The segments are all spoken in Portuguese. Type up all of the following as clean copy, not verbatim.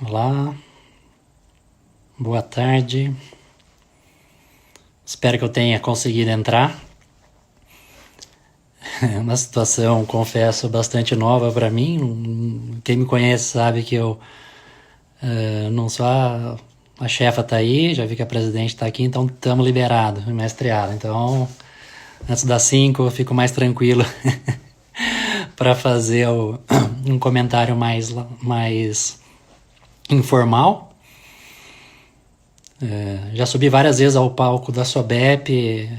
Olá, boa tarde. Espero que eu tenha conseguido entrar. É uma situação, confesso, bastante nova para mim. Quem me conhece sabe que eu não sou a chefa tá aí, já vi que a presidente tá aqui, então estamos liberados, mestreado. Então, antes das 5 eu fico mais tranquilo para fazer um comentário mais informal. Já subi várias vezes ao palco da SOBEP,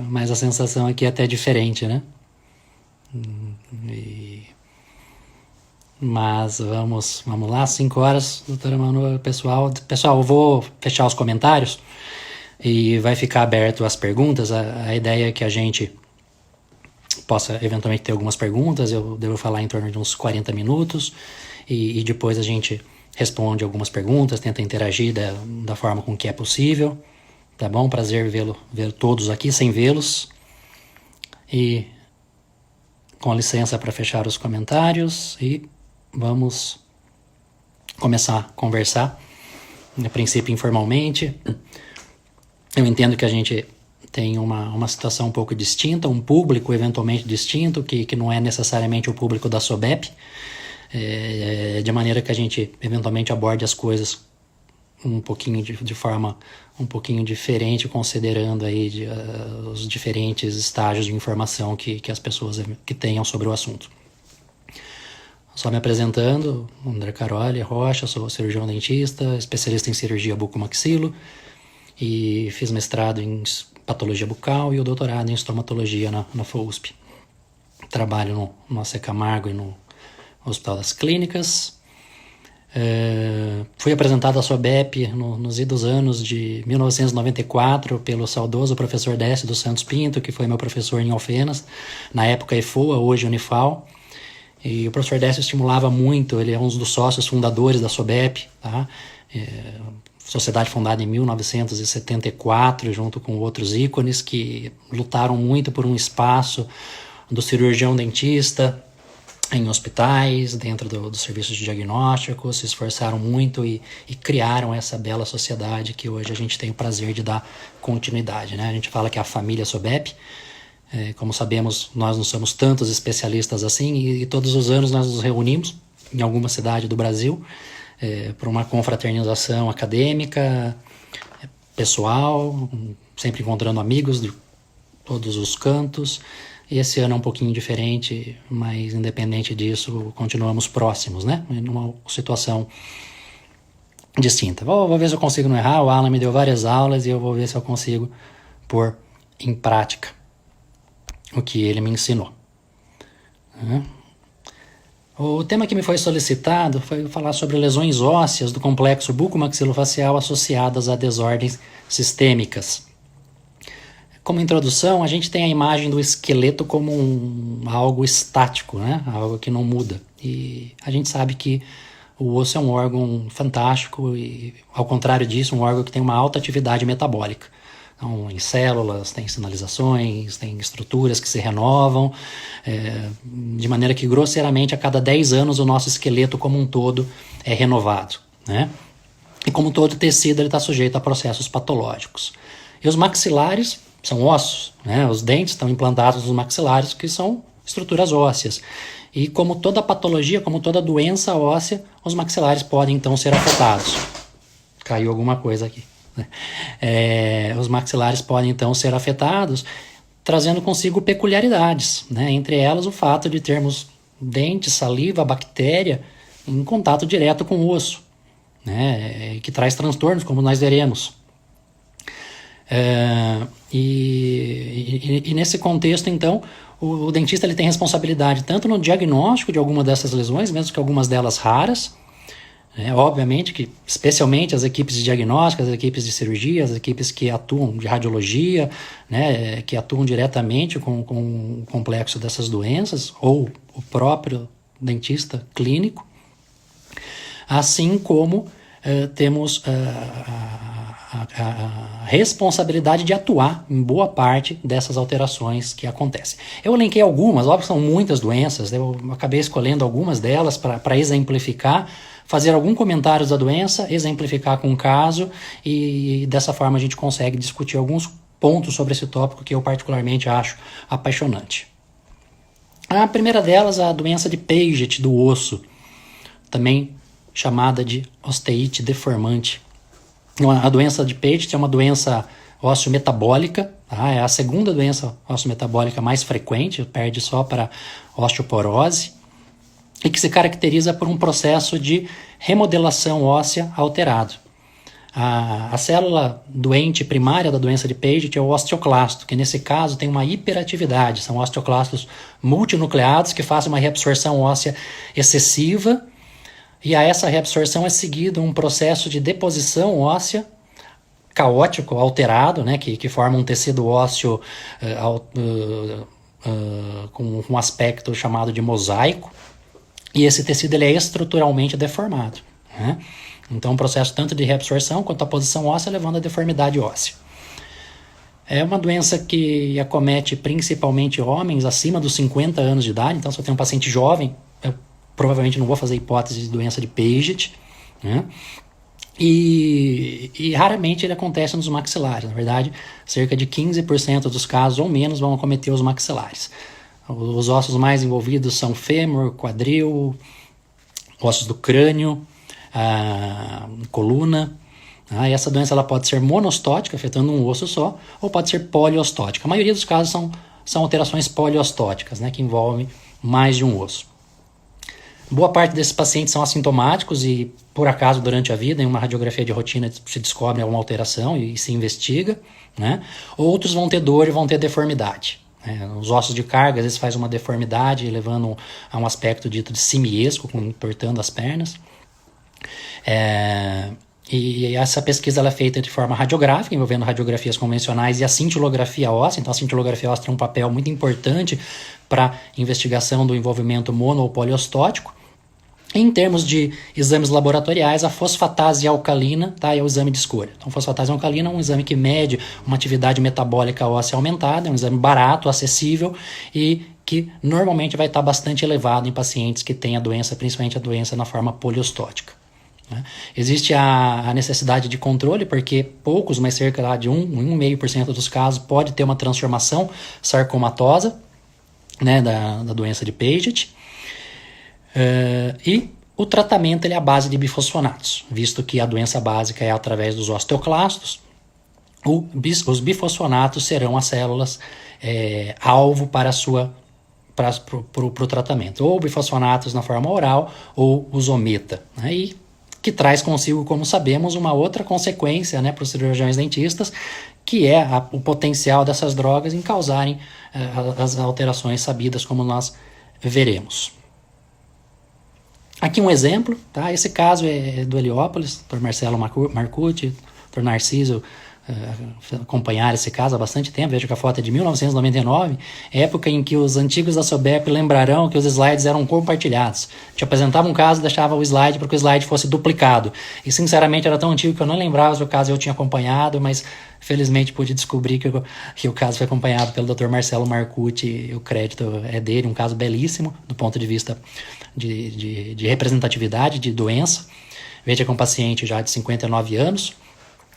mas a sensação aqui é até diferente, né? Mas vamos lá, 5 horas, doutora Manu, pessoal, eu vou fechar os comentários e vai ficar aberto as perguntas. A ideia é que a gente possa eventualmente ter algumas perguntas, eu devo falar em torno de uns 40 minutos e depois a gente responde algumas perguntas, tenta interagir da forma com que é possível, tá bom? Prazer ver todos aqui, sem vê-los. E com licença para fechar os comentários e vamos começar a conversar, a princípio informalmente. Eu entendo que a gente tem uma situação um pouco distinta, um público eventualmente distinto, que não é necessariamente o público da SOBEP, de maneira que a gente eventualmente aborde as coisas um pouquinho de forma um pouquinho diferente, considerando aí os diferentes estágios de informação que as pessoas que tenham sobre o assunto. Só me apresentando, André Caroli Rocha, sou cirurgião dentista, especialista em cirurgia bucomaxilo e fiz mestrado em patologia bucal e o doutorado em estomatologia na FUSP. Trabalho no AC Camargo e no Hospital das Clínicas. Fui apresentado à SOBEP nos idos anos de 1994 pelo saudoso professor Décio dos Santos Pinto, que foi meu professor em Alfenas, na época EFOA, hoje Unifal. E o professor Décio estimulava muito, ele é um dos sócios fundadores da SOBEP, tá? Sociedade fundada em 1974, junto com outros ícones que lutaram muito por um espaço do cirurgião dentista em hospitais, dentro dos serviços de diagnóstico, se esforçaram muito e criaram essa bela sociedade que hoje a gente tem o prazer de dar continuidade, né? A gente fala que é a família SOBEP. Como sabemos, nós não somos tantos especialistas assim e todos os anos nós nos reunimos em alguma cidade do Brasil para uma confraternização acadêmica, pessoal, sempre encontrando amigos de todos os cantos. E esse ano é um pouquinho diferente, mas independente disso, continuamos próximos, né? Numa situação distinta. Vou ver se eu consigo não errar. O Alan me deu várias aulas e eu vou ver se eu consigo pôr em prática o que ele me ensinou. O tema que me foi solicitado foi falar sobre lesões ósseas do complexo bucomaxilofacial associadas a desordens sistêmicas. Como introdução, a gente tem a imagem do esqueleto como algo estático, né? Algo que não muda. E a gente sabe que o osso é um órgão fantástico e, ao contrário disso, um órgão que tem uma alta atividade metabólica. Então, em células, tem sinalizações, tem estruturas que se renovam, de maneira que, grosseiramente, a cada 10 anos o nosso esqueleto como um todo é renovado, né? E como todo tecido, ele está sujeito a processos patológicos. E os maxilares são ossos, né? Os dentes estão implantados nos maxilares, que são estruturas ósseas. E como toda patologia, como toda doença óssea, os maxilares podem então ser afetados. Caiu alguma coisa aqui. Os maxilares podem então ser afetados, trazendo consigo peculiaridades, né? Entre elas o fato de termos dente, saliva, bactéria em contato direto com o osso, né? Que traz transtornos, como nós veremos. E nesse contexto, então, o dentista ele tem responsabilidade tanto no diagnóstico de alguma dessas lesões, mesmo que algumas delas raras, obviamente que especialmente as equipes de diagnóstico, as equipes de cirurgia, as equipes que atuam de radiologia, né, que atuam diretamente com o complexo dessas doenças, ou o próprio dentista clínico, assim como temos a responsabilidade de atuar em boa parte dessas alterações que acontecem. Eu elenquei algumas, óbvio que são muitas doenças, eu acabei escolhendo algumas delas para exemplificar, fazer algum comentário da doença, exemplificar com um caso e dessa forma a gente consegue discutir alguns pontos sobre esse tópico que eu particularmente acho apaixonante. A primeira delas, a doença de Paget do osso, também chamada de osteite deformante. A doença de Paget é uma doença ósseo-metabólica, tá? É a segunda doença ósseo-metabólica mais frequente, perde só para osteoporose, e que se caracteriza por um processo de remodelação óssea alterado. A célula doente primária da doença de Paget é o osteoclasto, que nesse caso tem uma hiperatividade, são osteoclastos multinucleados que fazem uma reabsorção óssea excessiva, e a essa reabsorção é seguido um processo de deposição óssea caótico, alterado, né, que forma um tecido ósseo com um aspecto chamado de mosaico, e esse tecido ele é estruturalmente deformado, né? Então, um processo tanto de reabsorção quanto a posição óssea levando à deformidade óssea. É uma doença que acomete principalmente homens acima dos 50 anos de idade. Então, se eu tenho um paciente jovem, eu provavelmente não vou fazer hipótese de doença de Paget, né? E raramente ele acontece nos maxilares. Na verdade, cerca de 15% dos casos ou menos vão acometer os maxilares. Os ossos mais envolvidos são fêmur, quadril, ossos do crânio, coluna. E essa doença ela pode ser monostótica, afetando um osso só, ou pode ser poliostótica. A maioria dos casos são alterações poliostóticas, né, que envolvem mais de um osso. Boa parte desses pacientes são assintomáticos e, por acaso, durante a vida, em uma radiografia de rotina, se descobre alguma alteração e se investiga, né? Outros vão ter dor e vão ter deformidade. Os ossos de carga, às vezes, faz uma deformidade, levando a um aspecto dito de simiesco, entortando as pernas. E essa pesquisa ela é feita de forma radiográfica, envolvendo radiografias convencionais e a cintilografia óssea. Então, a cintilografia óssea tem um papel muito importante para investigação do envolvimento mono ou poliostótico. Em termos de exames laboratoriais, a fosfatase alcalina, tá, é o exame de escolha. Então, fosfatase alcalina é um exame que mede uma atividade metabólica óssea aumentada, é um exame barato, acessível e que normalmente vai estar bastante elevado em pacientes que têm a doença, principalmente a doença na forma poliostótica. Existe a necessidade de controle, porque poucos, mas cerca lá de 1,5% dos casos, pode ter uma transformação sarcomatosa, né, da doença de Paget. E o tratamento ele é à base de bifosfonatos, visto que a doença básica é através dos osteoclastos. Os bifosfonatos serão as células alvo para o tratamento, ou bifosfonatos na forma oral ou o zometa, né, e que traz consigo, como sabemos, uma outra consequência, né, para os cirurgiões dentistas, que é o potencial dessas drogas em causarem as alterações sabidas, como nós veremos. Aqui um exemplo, tá? Esse caso é do Heliópolis, Dr. Marcelo Marcucci, Dr. Narciso acompanharam esse caso há bastante tempo. Veja que a foto é de 1999, época em que os antigos da SOBEP lembrarão que os slides eram compartilhados. Te apresentava um caso, deixava o slide para que o slide fosse duplicado. E sinceramente era tão antigo que eu não lembrava se o caso eu tinha acompanhado, mas felizmente pude descobrir que o caso foi acompanhado pelo Dr. Marcelo Marcucci, e o crédito é dele, um caso belíssimo do ponto de vista de representatividade, de doença. Veja que é um paciente já de 59 anos.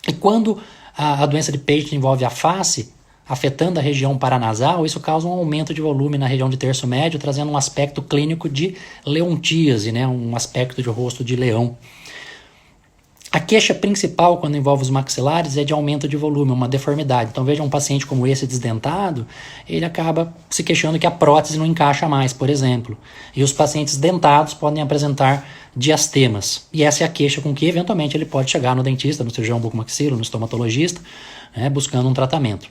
E quando a doença de Paget envolve a face, afetando a região paranasal, isso causa um aumento de volume na região de terço médio, trazendo um aspecto clínico de leontíase, né? Um aspecto de rosto de leão. A queixa principal quando envolve os maxilares é de aumento de volume, uma deformidade. Então veja um paciente como esse desdentado, ele acaba se queixando que a prótese não encaixa mais, por exemplo. E os pacientes dentados podem apresentar diastemas. E essa é a queixa com que eventualmente ele pode chegar no dentista, no cirurgião bucomaxilo, no estomatologista, né, buscando um tratamento.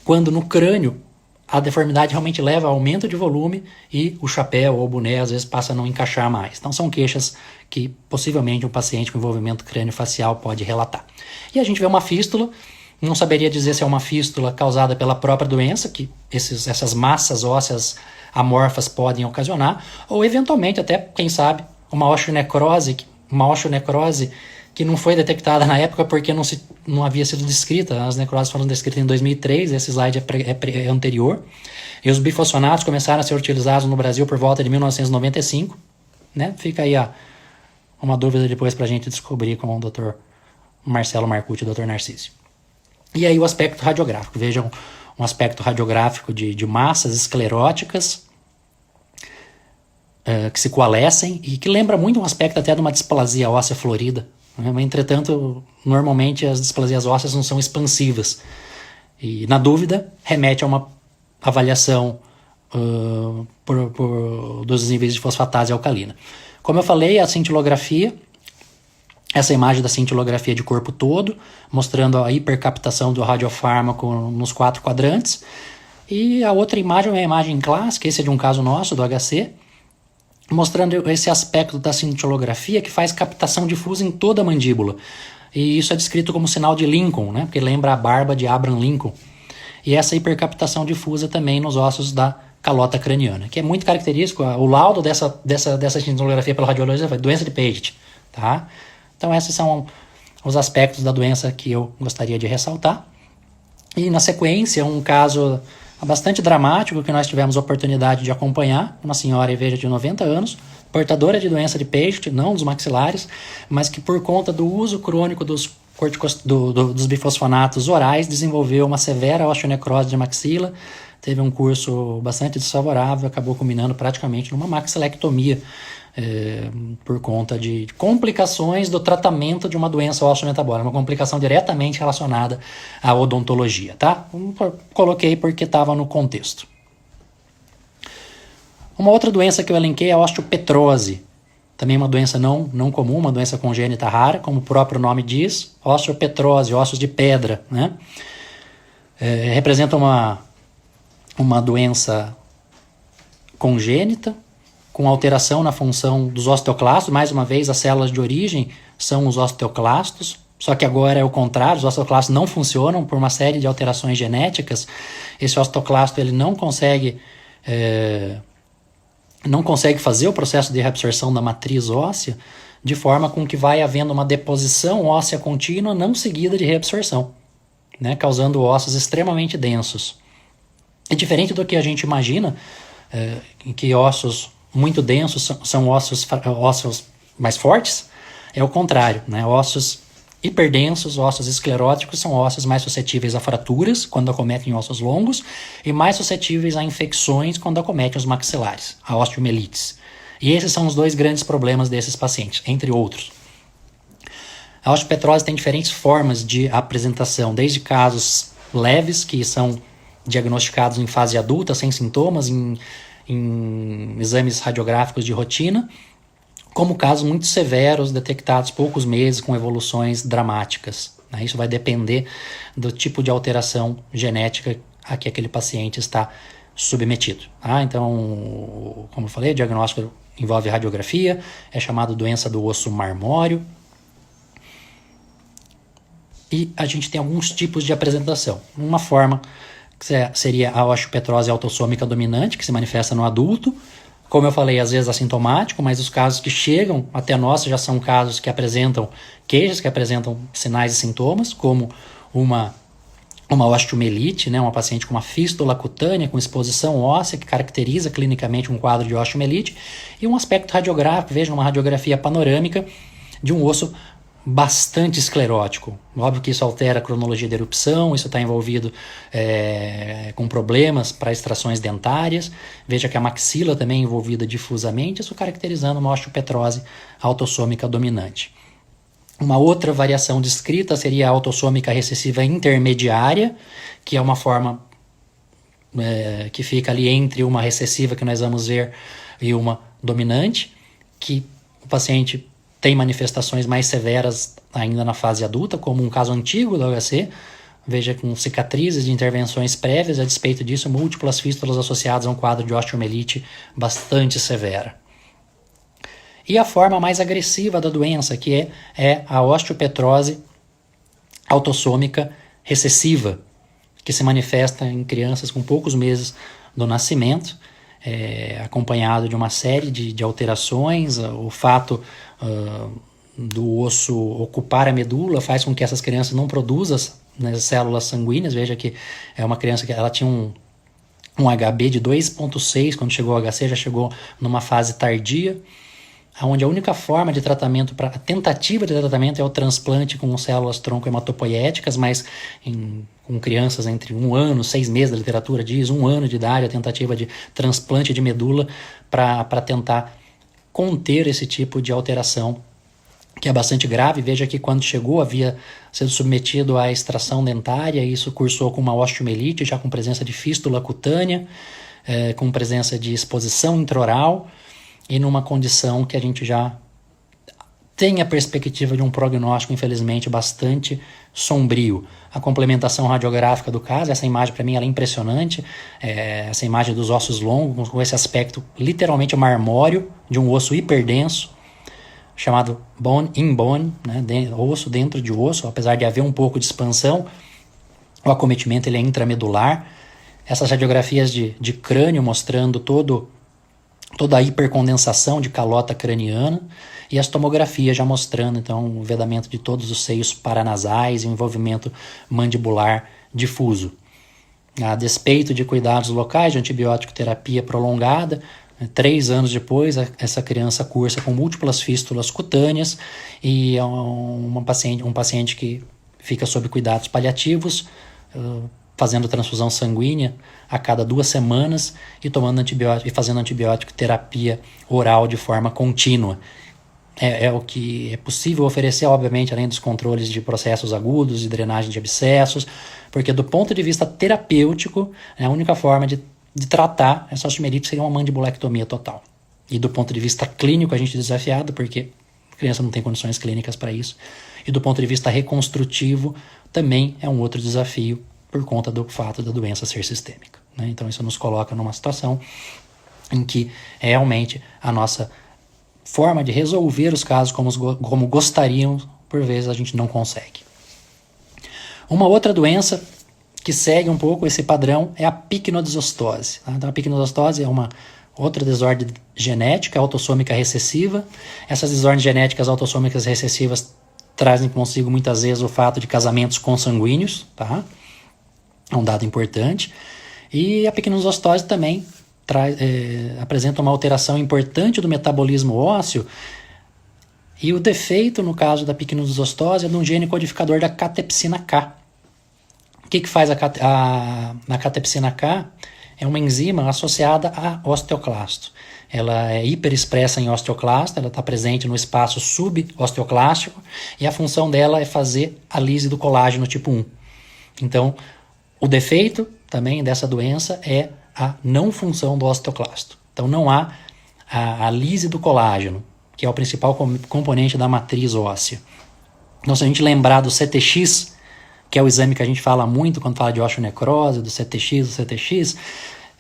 Quando no crânio, a deformidade realmente leva a aumento de volume e o chapéu ou o boné às vezes passa a não encaixar mais. Então são queixas que possivelmente um paciente com envolvimento crânio-facial pode relatar. E a gente vê uma fístula, não saberia dizer se é uma fístula causada pela própria doença, que essas massas ósseas amorfas podem ocasionar, ou eventualmente até, quem sabe, uma osteonecrose que não foi detectada na época porque não havia sido descrita. As necroses foram descritas em 2003, esse slide é anterior. E os bifosfonatos começaram a ser utilizados no Brasil por volta de 1995. Né? Fica aí uma dúvida depois para a gente descobrir com o Dr. Marcelo Marcucci e o Dr. Narcísio. E aí o aspecto radiográfico. Vejam um aspecto radiográfico de massas escleróticas que se coalescem e que lembra muito um aspecto até de uma displasia óssea florida. Né? Entretanto, normalmente as displasias ósseas não são expansivas. E, na dúvida, remete a uma avaliação dos níveis de fosfatase alcalina. Como eu falei, a cintilografia, essa imagem da cintilografia de corpo todo, mostrando a hipercaptação do radiofármaco nos 4 quadrantes. E a outra imagem é uma imagem clássica, esse é de um caso nosso, do HC, mostrando esse aspecto da cintilografia que faz captação difusa em toda a mandíbula. E isso é descrito como sinal de Lincoln, né? Porque lembra a barba de Abraham Lincoln. E essa hipercaptação difusa também nos ossos da calota craniana, que é muito característico. O laudo dessa cintilografia pela radiologia foi doença de Paget. Tá? Então esses são os aspectos da doença que eu gostaria de ressaltar. E na sequência, um caso bastante dramático que nós tivemos oportunidade de acompanhar, uma senhora de 90 anos, portadora de doença de Paget, não dos maxilares, mas que por conta do uso crônico dos bifosfonatos orais desenvolveu uma severa osteonecrose de maxila, teve um curso bastante desfavorável, acabou culminando praticamente numa maxilectomia por conta de complicações do tratamento de uma doença osteometabólica, uma complicação diretamente relacionada à odontologia, tá? Coloquei porque estava no contexto. Uma outra doença que eu elenquei é a osteopetrose, também uma doença não comum, uma doença congênita rara, como o próprio nome diz, osteopetrose, ossos de pedra, né? Representa uma doença congênita, com alteração na função dos osteoclastos. Mais uma vez, as células de origem são os osteoclastos, só que agora é o contrário, os osteoclastos não funcionam por uma série de alterações genéticas. Esse osteoclasto ele não consegue fazer o processo de reabsorção da matriz óssea, de forma com que vai havendo uma deposição óssea contínua não seguida de reabsorção, né, causando ossos extremamente densos. E diferente do que a gente imagina, em que ossos muito densos são ossos mais fortes, é o contrário, né? Ossos hiperdensos, ossos escleróticos, são ossos mais suscetíveis a fraturas quando acometem ossos longos e mais suscetíveis a infecções quando acometem os maxilares, a osteomelites. E esses são os 2 grandes problemas desses pacientes, entre outros. A osteopetrose tem diferentes formas de apresentação, desde casos leves, que são diagnosticados em fase adulta, sem sintomas, em exames radiográficos de rotina, como casos muito severos, detectados poucos meses, com evoluções dramáticas. Né? Isso vai depender do tipo de alteração genética a que aquele paciente está submetido. Então, como eu falei, o diagnóstico envolve radiografia, é chamado doença do osso marmóreo, e a gente tem alguns tipos de apresentação. Uma forma seria a osteopetrose autossômica dominante, que se manifesta no adulto. Como eu falei, às vezes assintomático, mas os casos que chegam até nós já são casos que apresentam queixas, que apresentam sinais e sintomas, como uma osteomelite, né, uma paciente com uma fístula cutânea, com exposição óssea, que caracteriza clinicamente um quadro de osteomelite, e um aspecto radiográfico, veja, uma radiografia panorâmica de um osso bastante esclerótico. Óbvio que isso altera a cronologia da erupção, isso está envolvido com problemas para extrações dentárias. Veja que a maxila também é envolvida difusamente, isso caracterizando uma osteopetrose autossômica dominante. Uma outra variação descrita seria a autossômica recessiva intermediária, que é uma forma que fica ali entre uma recessiva que nós vamos ver e uma dominante, que o paciente tem manifestações mais severas ainda na fase adulta, como um caso antigo do HC, veja, com cicatrizes de intervenções prévias, a despeito disso, múltiplas fístulas associadas a um quadro de osteomelite bastante severa. E a forma mais agressiva da doença, que é a osteopetrose autossômica recessiva, que se manifesta em crianças com poucos meses do nascimento, acompanhado de uma série de alterações. O fato do osso ocupar a medula faz com que essas crianças não produzam células sanguíneas. Veja que é uma criança que ela tinha um HB de 2,6, quando chegou ao HC já chegou numa fase tardia. onde a única forma de tratamento, a tentativa de tratamento é o transplante com células tronco hematopoéticas, mas com crianças entre 1 ano, 6 meses, da literatura diz, 1 ano de idade, a tentativa de transplante de medula para tentar conter esse tipo de alteração, que é bastante grave. Veja que quando chegou havia sido submetido à extração dentária, e isso cursou com uma osteomielite, já com presença de fístula cutânea, com presença de exposição intraoral, e numa condição que a gente já tem a perspectiva de um prognóstico, infelizmente, bastante sombrio. A complementação radiográfica do caso, essa imagem para mim ela é impressionante, essa imagem dos ossos longos, com esse aspecto literalmente marmóreo, de um osso hiperdenso, chamado bone in bone, né, osso dentro de osso, apesar de haver um pouco de expansão, o acometimento ele é intramedular. Essas radiografias de crânio mostrando toda a hipercondensação de calota craniana, e as tomografias já mostrando então o vedamento de todos os seios paranasais e o envolvimento mandibular difuso. A despeito de cuidados locais de antibiótico terapia prolongada, 3 anos depois, essa criança cursa com múltiplas fístulas cutâneas, e é um paciente que fica sob cuidados paliativos, fazendo transfusão sanguínea a cada 2 semanas e tomando antibiótico e fazendo antibiótico terapia oral de forma contínua. É o que é possível oferecer, obviamente, além dos controles de processos agudos e drenagem de abscessos, porque do ponto de vista terapêutico, a única forma de tratar essa osteomielite seria uma mandibulectomia total. E do ponto de vista clínico a gente é desafiado, porque a criança não tem condições clínicas para isso. E do ponto de vista reconstrutivo também é um outro desafio, por conta do fato da doença ser sistêmica, né? Então isso nos coloca numa situação em que realmente a nossa forma de resolver os casos como gostaríamos, por vezes a gente não consegue. Uma outra doença que segue um pouco esse padrão é a picnodisostose. Tá? Então a picnodisostose é uma outra desordem genética autossômica recessiva. Essas desordens genéticas autossômicas recessivas trazem consigo muitas vezes o fato de casamentos consanguíneos, tá? É um dado importante. E a picnodisostose também apresenta uma alteração importante do metabolismo ósseo, e o defeito no caso da picnodisostose é de um gene codificador da catepsina K. O que faz a catepsina K? É uma enzima associada a osteoclasto. Ela é hiperexpressa em osteoclasto, ela está presente no espaço subosteoclástico, e a função dela é fazer a lise do colágeno tipo 1. Então, o defeito também dessa doença é a não função do osteoclasto. Então não há a lise do colágeno, que é o principal componente da matriz óssea. Então se a gente lembrar do CTX, que é o exame que a gente fala muito quando fala de osteonecrose, do CTX,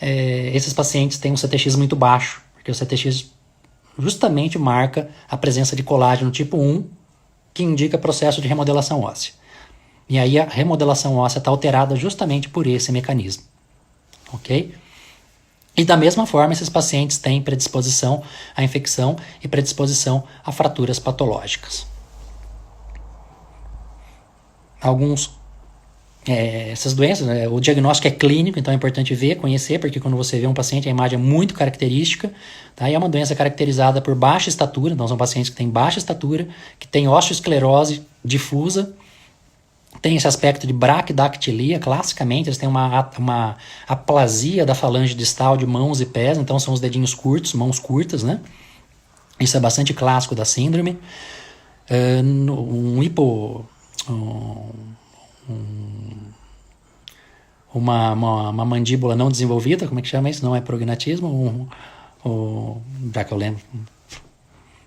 esses pacientes têm um CTX muito baixo, porque o CTX justamente marca a presença de colágeno tipo 1, que indica processo de remodelação óssea. E aí a remodelação óssea está alterada justamente por esse mecanismo. Ok? E da mesma forma, esses pacientes têm predisposição à infecção e predisposição a fraturas patológicas. Essas doenças, o diagnóstico é clínico, então é importante ver, conhecer, porque quando você vê um paciente, a imagem é muito característica, tá? E é uma doença caracterizada por baixa estatura, então são pacientes que têm baixa estatura, que têm osteoesclerose difusa, tem esse aspecto de braquidactilia, classicamente eles têm uma aplasia da falange distal de mãos e pés, então são os dedinhos curtos, mãos curtas, né? Isso é bastante clássico da síndrome. Uma mandíbula não desenvolvida, como é que chama isso? Não é prognatismo? Já que eu lembro,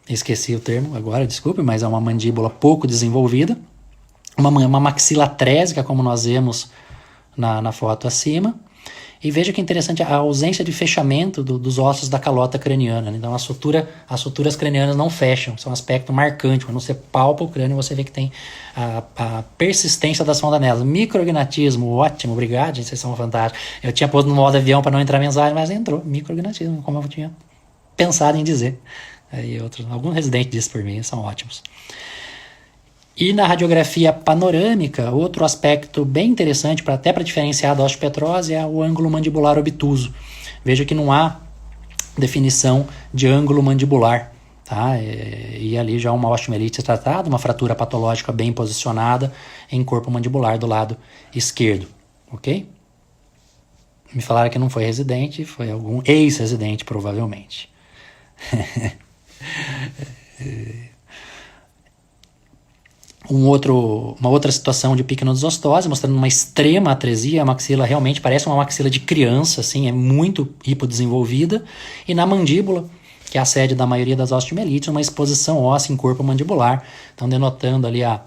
esqueci o termo agora, desculpe, mas é uma mandíbula pouco desenvolvida. Uma maxila trésica, como nós vemos na foto acima. E veja que interessante a ausência de fechamento dos ossos da calota craniana, né? Então as suturas cranianas não fecham, são um aspecto marcante. Quando você palpa o crânio, você vê que tem a persistência das fontanelas. Microorganismo, ótimo, obrigado, gente, vocês são fantásticos. Eu tinha posto no modo avião para não entrar mensagem, mas entrou. Microorganismo, como eu tinha pensado em dizer. Aí alguns residentes disse por mim, são ótimos. E na radiografia panorâmica, outro aspecto bem interessante, até para diferenciar da osteopetrose, é o ângulo mandibular obtuso. Veja que não há definição de ângulo mandibular, tá? E ali já uma osteomielite tratada, uma fratura patológica bem posicionada em corpo mandibular do lado esquerdo, ok? Me falaram que não foi residente, foi algum ex-residente, provavelmente. Uma outra situação de picnodesostose, mostrando uma extrema atresia, a maxila realmente parece uma maxila de criança, assim, é muito hipodesenvolvida, e na mandíbula, que é a sede da maioria das osteomielites, uma exposição óssea em corpo mandibular, então denotando ali a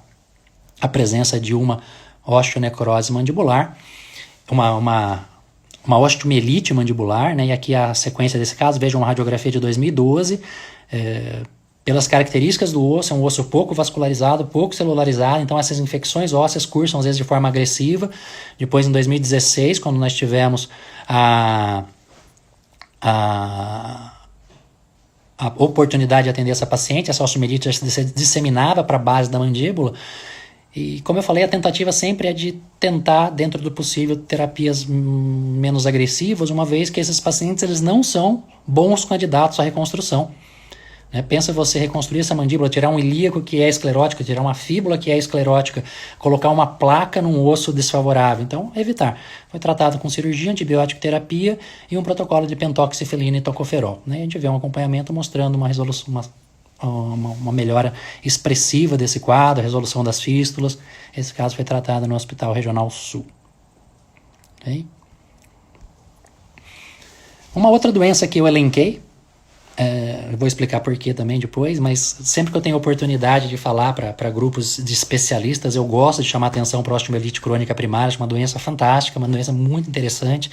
presença de uma osteonecrose mandibular, uma osteomielite mandibular, né? E aqui a sequência desse caso, vejam uma radiografia de 2012, pelas características do osso, é um osso pouco vascularizado, pouco celularizado, então essas infecções ósseas cursam às vezes de forma agressiva. Depois, em 2016, quando nós tivemos a oportunidade de atender essa paciente, essa osteomielite já se disseminava para a base da mandíbula. E, como eu falei, a tentativa sempre é de tentar, dentro do possível, terapias menos agressivas, uma vez que esses pacientes eles não são bons candidatos à reconstrução. Pensa você reconstruir essa mandíbula, tirar um ilíaco que é esclerótico, tirar uma fíbula que é esclerótica, colocar uma placa num osso desfavorável. Então, evitar. Foi tratado com cirurgia, antibiótico terapia e um protocolo de pentoxifilina e tocoferol. A gente vê um acompanhamento mostrando uma resolução, uma melhora expressiva desse quadro, resolução das fístulas. Esse caso foi tratado no Hospital Regional Sul. Okay? Uma outra doença que eu elenquei, eu vou explicar por que também depois, mas sempre que eu tenho oportunidade de falar para grupos de especialistas, eu gosto de chamar atenção para a osteomielite crônica primária, uma doença fantástica, uma doença muito interessante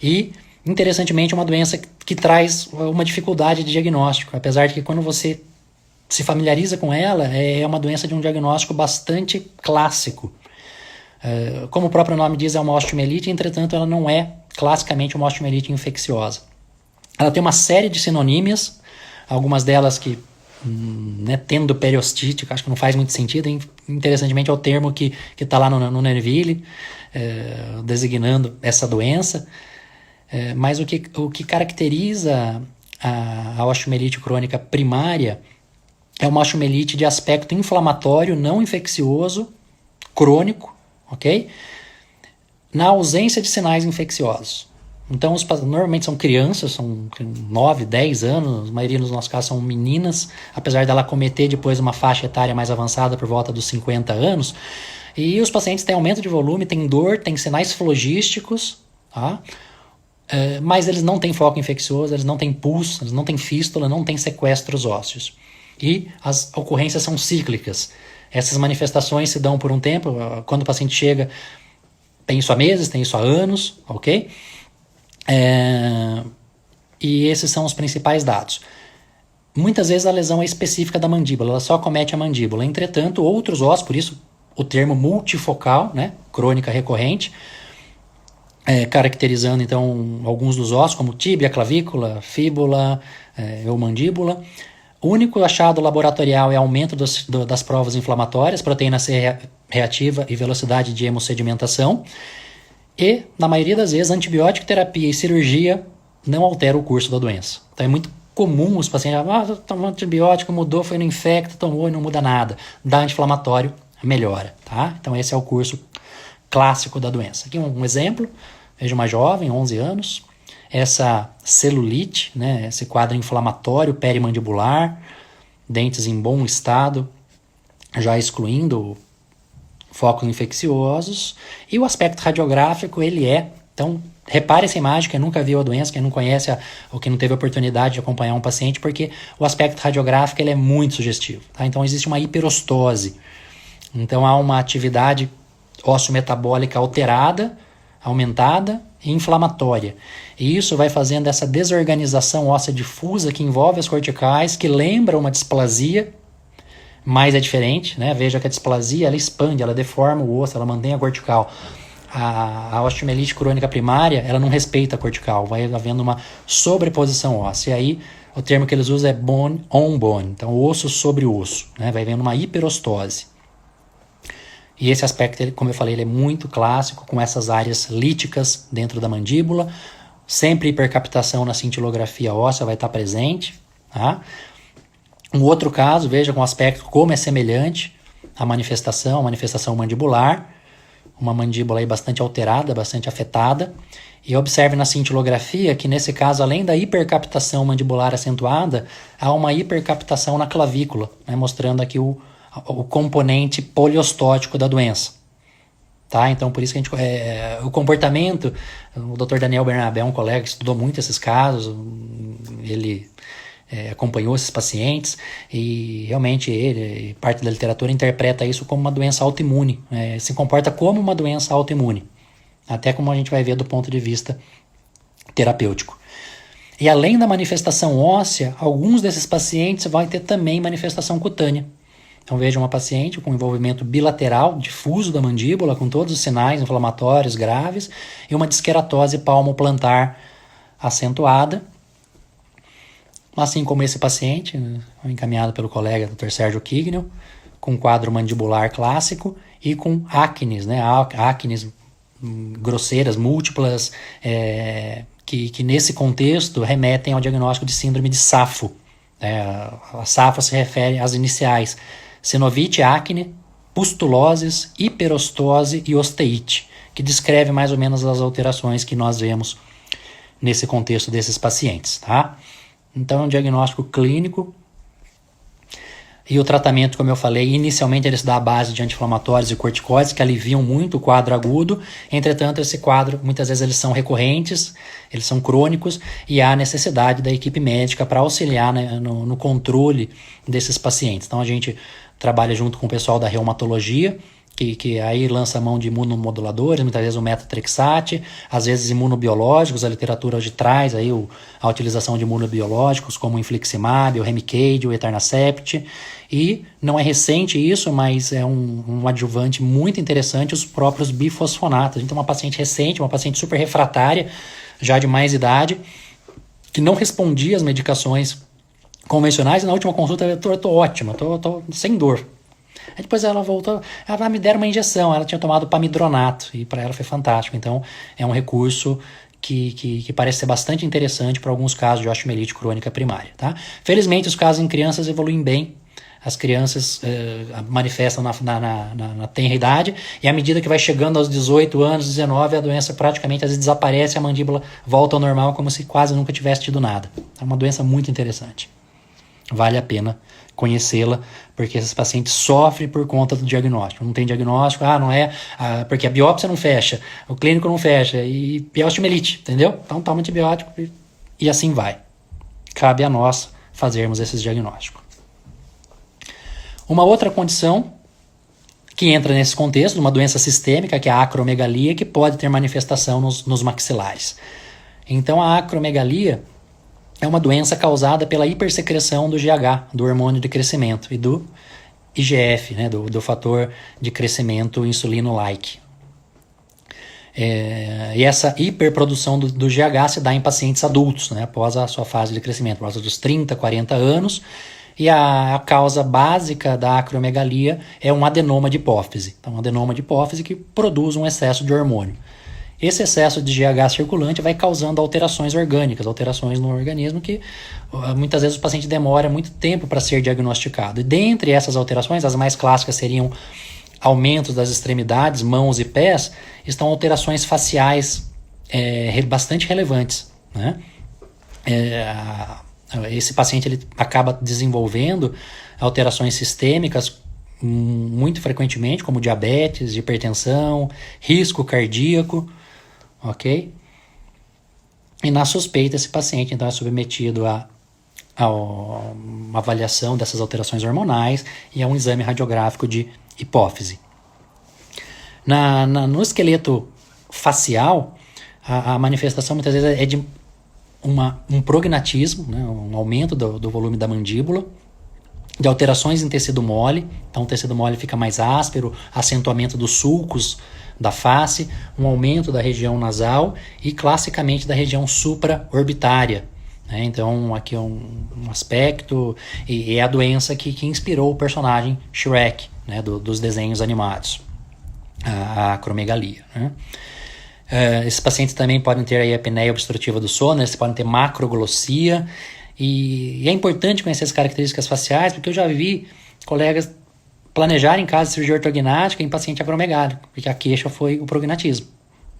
e, interessantemente, uma doença que traz uma dificuldade de diagnóstico, apesar de que quando você se familiariza com ela, é uma doença de um diagnóstico bastante clássico. Como o próprio nome diz, é uma osteomielite, entretanto ela não é classicamente uma osteomielite infecciosa. Ela tem uma série de sinonímias, algumas delas que, tendo periostite, acho que não faz muito sentido. Interessantemente, é o termo que está lá no Nerville, designando essa doença. Mas o que caracteriza a osteomielite crônica primária é uma osteomielite de aspecto inflamatório, não infeccioso, crônico, ok? Na ausência de sinais infecciosos. Então, normalmente são crianças, são 9, 10 anos, a maioria dos nossos casos são meninas, apesar dela cometer depois uma faixa etária mais avançada por volta dos 50 anos. E os pacientes têm aumento de volume, têm dor, têm sinais flogísticos, tá? Mas eles não têm foco infeccioso, eles não têm pulso, eles não têm fístula, não têm sequestros ósseos. E as ocorrências são cíclicas. Essas manifestações se dão por um tempo, quando o paciente chega, tem isso há meses, tem isso há anos, ok? E esses são os principais dados. Muitas vezes a lesão é específica da mandíbula, ela só acomete a mandíbula. Entretanto, outros ossos, por isso o termo multifocal, crônica recorrente, caracterizando então alguns dos ossos, como tíbia, clavícula, fíbula ou mandíbula. O único achado laboratorial é aumento das provas inflamatórias, proteína C reativa e velocidade de hemossedimentação. E, na maioria das vezes, antibiótico terapia e cirurgia não alteram o curso da doença. Então é muito comum os pacientes tomou antibiótico, mudou, foi no infecto, tomou e não muda nada. Dá anti-inflamatório, melhora. Tá? Então esse é o curso clássico da doença. Aqui um exemplo, veja uma jovem, 11 anos, essa celulite, esse quadro inflamatório perimandibular, dentes em bom estado, já excluindo focos infecciosos, e o aspecto radiográfico, então, repare essa imagem, quem nunca viu a doença, quem não conhece ou quem não teve a oportunidade de acompanhar um paciente, porque o aspecto radiográfico ele é muito sugestivo, tá? Então existe uma hiperostose, então há uma atividade ósseo-metabólica alterada, aumentada e inflamatória, e isso vai fazendo essa desorganização óssea difusa que envolve as corticais, que lembra uma displasia, mas é diferente, Veja que a displasia, ela expande, ela deforma o osso, ela mantém a cortical. A osteomielite crônica primária, ela não respeita a cortical, vai havendo uma sobreposição óssea. E aí, o termo que eles usam é bone on bone, então osso sobre osso, vai havendo uma hiperostose. E esse aspecto, como eu falei, ele é muito clássico, com essas áreas líticas dentro da mandíbula, sempre hipercaptação na cintilografia óssea vai estar presente, tá? Um outro caso, veja com o aspecto como é semelhante à manifestação mandibular, uma mandíbula aí bastante alterada, bastante afetada. E observe na cintilografia que, nesse caso, além da hipercaptação mandibular acentuada, há uma hipercaptação na clavícula, né, mostrando aqui o componente poliostótico da doença. Tá? Então, por isso que a gente, o comportamento, o Dr. Daniel Bernabé é um colega que estudou muito esses casos, ele acompanhou esses pacientes e realmente ele, parte da literatura, interpreta isso como uma doença autoimune, se comporta como uma doença autoimune, até como a gente vai ver do ponto de vista terapêutico. E além da manifestação óssea, alguns desses pacientes vão ter também manifestação cutânea. Então veja uma paciente com envolvimento bilateral, difuso da mandíbula, com todos os sinais inflamatórios graves, e uma disqueratose palmoplantar acentuada. Assim como esse paciente, encaminhado pelo colega Dr. Sérgio Kignel, com quadro mandibular clássico e com acnes, né? Acnes grosseiras, múltiplas, que nesse contexto remetem ao diagnóstico de síndrome de Safo. A Safo se refere às iniciais sinovite, acne, pustuloses, hiperostose e osteite, que descreve mais ou menos as alterações que nós vemos nesse contexto desses pacientes, tá? Então, é um diagnóstico clínico e o tratamento, como eu falei, inicialmente ele se dá à base de anti-inflamatórios e corticoides que aliviam muito o quadro agudo. Entretanto, esse quadro, muitas vezes eles são recorrentes, eles são crônicos e há necessidade da equipe médica para auxiliar, né, no controle desses pacientes. Então, a gente trabalha junto com o pessoal da reumatologia, que aí lança a mão de imunomoduladores, muitas vezes o metotrexate, às vezes imunobiológicos. A literatura hoje traz aí a utilização de imunobiológicos como o infliximab, o Remicade, o Eternacept, e não é recente isso, mas é um adjuvante muito interessante, os próprios bifosfonatos. Então, uma paciente recente, uma paciente super refratária, já de mais idade, que não respondia às medicações convencionais, e na última consulta eu tô ótima, tô sem dor. Aí depois ela voltou, ela me deram uma injeção, ela tinha tomado pamidronato e para ela foi fantástico. Então é um recurso que parece ser bastante interessante para alguns casos de osteomielite crônica primária. Tá? Felizmente os casos em crianças evoluem bem, as crianças manifestam na tenra idade e à medida que vai chegando aos 18 anos, 19, a doença praticamente às vezes desaparece, a mandíbula volta ao normal como se quase nunca tivesse tido nada. É uma doença muito interessante. Vale a pena conhecê-la, porque esses pacientes sofrem por conta do diagnóstico. Não tem diagnóstico, não é, porque a biópsia não fecha, o clínico não fecha, e é osteomielite, entendeu? Então toma antibiótico e assim vai. Cabe a nós fazermos esses diagnósticos. Uma outra condição que entra nesse contexto, uma doença sistêmica, que é a acromegalia, que pode ter manifestação nos maxilares. Então a acromegalia é uma doença causada pela hipersecreção do GH, do hormônio de crescimento, e do IGF, né, do fator de crescimento insulino-like. E essa hiperprodução do GH se dá em pacientes adultos, né, após a sua fase de crescimento, após dos 30, 40 anos, e a causa básica da acromegalia é um adenoma de hipófise. Então, um adenoma de hipófise que produz um excesso de hormônio. Esse excesso de GH circulante vai causando alterações orgânicas, alterações no organismo que muitas vezes o paciente demora muito tempo para ser diagnosticado. E dentre essas alterações, as mais clássicas seriam aumentos das extremidades, mãos e pés, estão alterações faciais bastante relevantes, né? Esse paciente ele acaba desenvolvendo alterações sistêmicas muito frequentemente, como diabetes, hipertensão, risco cardíaco, ok? E na suspeita, esse paciente então é submetido a uma avaliação dessas alterações hormonais e a um exame radiográfico de hipófise. No esqueleto facial, a manifestação muitas vezes é de um prognatismo, né, um aumento do volume da mandíbula, de alterações em tecido mole, então o tecido mole fica mais áspero, acentuamento dos sulcos da face, um aumento da região nasal e classicamente da região supraorbitária. Né? Então aqui é um aspecto, e é a doença que inspirou o personagem Shrek, né, dos desenhos animados, a acromegalia. Né? Esses pacientes também podem ter aí a apneia obstrutiva do sono, eles podem ter macroglossia, E é importante conhecer as características faciais, porque eu já vi colegas planejarem em casa cirurgia ortognática em paciente acromegálico, porque a queixa foi o prognatismo.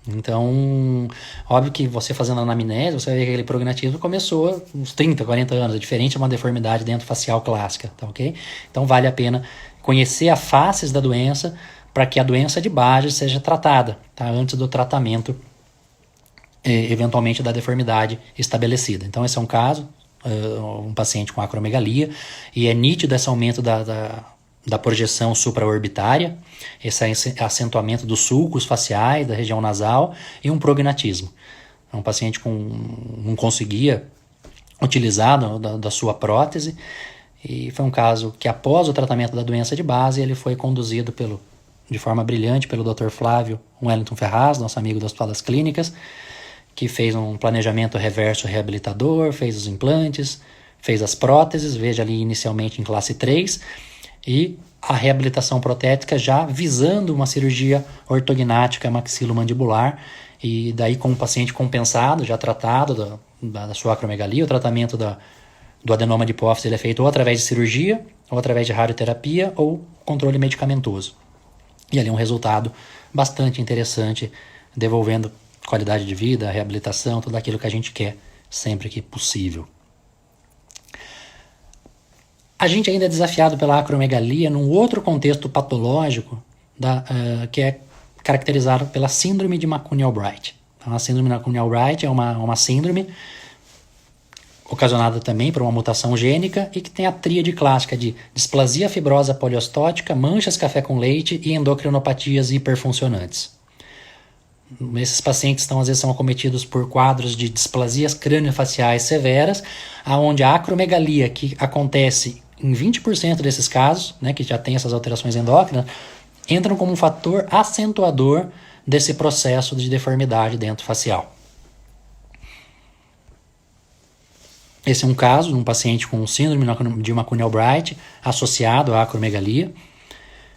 Então, óbvio que você fazendo anamnese, você vai ver que aquele prognatismo começou uns 30, 40 anos, é diferente de uma deformidade dento-facial clássica, tá ok? Então vale a pena conhecer as faces da doença para que a doença de base seja tratada, tá? Antes do tratamento, eventualmente, da deformidade estabelecida. Então esse é um caso, um paciente com acromegalia, e é nítido esse aumento da projeção supraorbitária, esse acentuamento dos sulcos faciais da região nasal e um prognatismo. É um paciente que não conseguia utilizar da sua prótese, e foi um caso que, após o tratamento da doença de base, ele foi conduzido de forma brilhante pelo Dr. Flávio Wellington Ferraz, nosso amigo do Hospital das Clínicas, que fez um planejamento reverso reabilitador, fez os implantes, fez as próteses, veja ali inicialmente em classe 3, e a reabilitação protética já visando uma cirurgia ortognática maxilomandibular, e daí com o paciente compensado, já tratado da sua acromegalia, o tratamento do adenoma de hipófise ele é feito ou através de cirurgia, ou através de radioterapia, ou controle medicamentoso. E ali um resultado bastante interessante, devolvendo qualidade de vida, reabilitação, tudo aquilo que a gente quer sempre que possível. A gente ainda é desafiado pela acromegalia num outro contexto patológico que é caracterizado pela síndrome de McCune-Albright. Então, a síndrome de McCune-Albright é uma síndrome ocasionada também por uma mutação gênica e que tem a tríade clássica de displasia fibrosa poliostótica, manchas café com leite e endocrinopatias hiperfuncionantes. Esses pacientes às vezes são acometidos por quadros de displasias craniofaciais severas, onde a acromegalia, que acontece em 20% desses casos, né, que já tem essas alterações endócrinas, entram como um fator acentuador desse processo de deformidade dento-facial. Esse é um caso de um paciente com síndrome de McCune-Albright associado à acromegalia,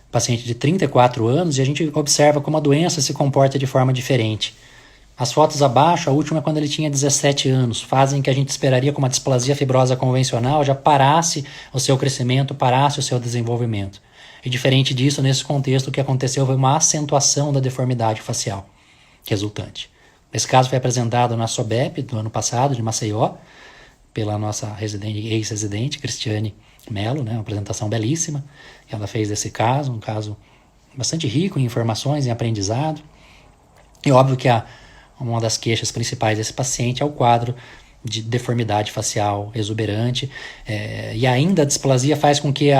paciente de 34 anos, e a gente observa como a doença se comporta de forma diferente. As fotos abaixo, a última é quando ele tinha 17 anos, fazem que a gente esperaria com uma displasia fibrosa convencional já parasse o seu crescimento, parasse o seu desenvolvimento. E diferente disso, nesse contexto, o que aconteceu foi uma acentuação da deformidade facial resultante. Esse caso foi apresentado na SOBEP do ano passado, de Maceió, pela nossa ex-residente, Cristiane Melo, né, uma apresentação belíssima. Ela fez desse caso, um caso bastante rico em informações, em aprendizado. E óbvio que uma das queixas principais desse paciente é o quadro de deformidade facial exuberante, e ainda a displasia faz com que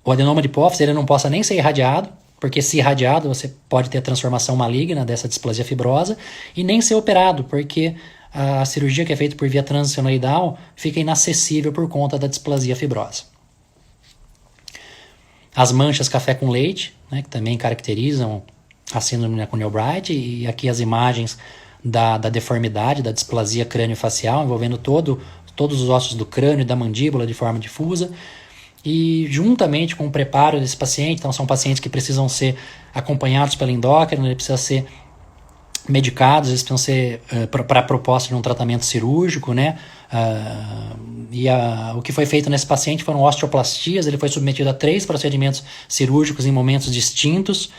o adenoma de hipófise ele não possa nem ser irradiado, porque se irradiado você pode ter a transformação maligna dessa displasia fibrosa, e nem ser operado, porque a cirurgia que é feita por via transsenoidal fica inacessível por conta da displasia fibrosa. As manchas café com leite, né, que também caracterizam a síndrome de McCune-Albright, e aqui as imagens da deformidade, da displasia crânio-facial, envolvendo todos os ossos do crânio e da mandíbula de forma difusa, e juntamente com o preparo desse paciente, então são pacientes que precisam ser acompanhados pela endócrina, ele precisa ser medicados, eles precisam ser para a proposta de um tratamento cirúrgico, né? O que foi feito nesse paciente foram osteoplastias, ele foi submetido a 3 procedimentos cirúrgicos em momentos distintos.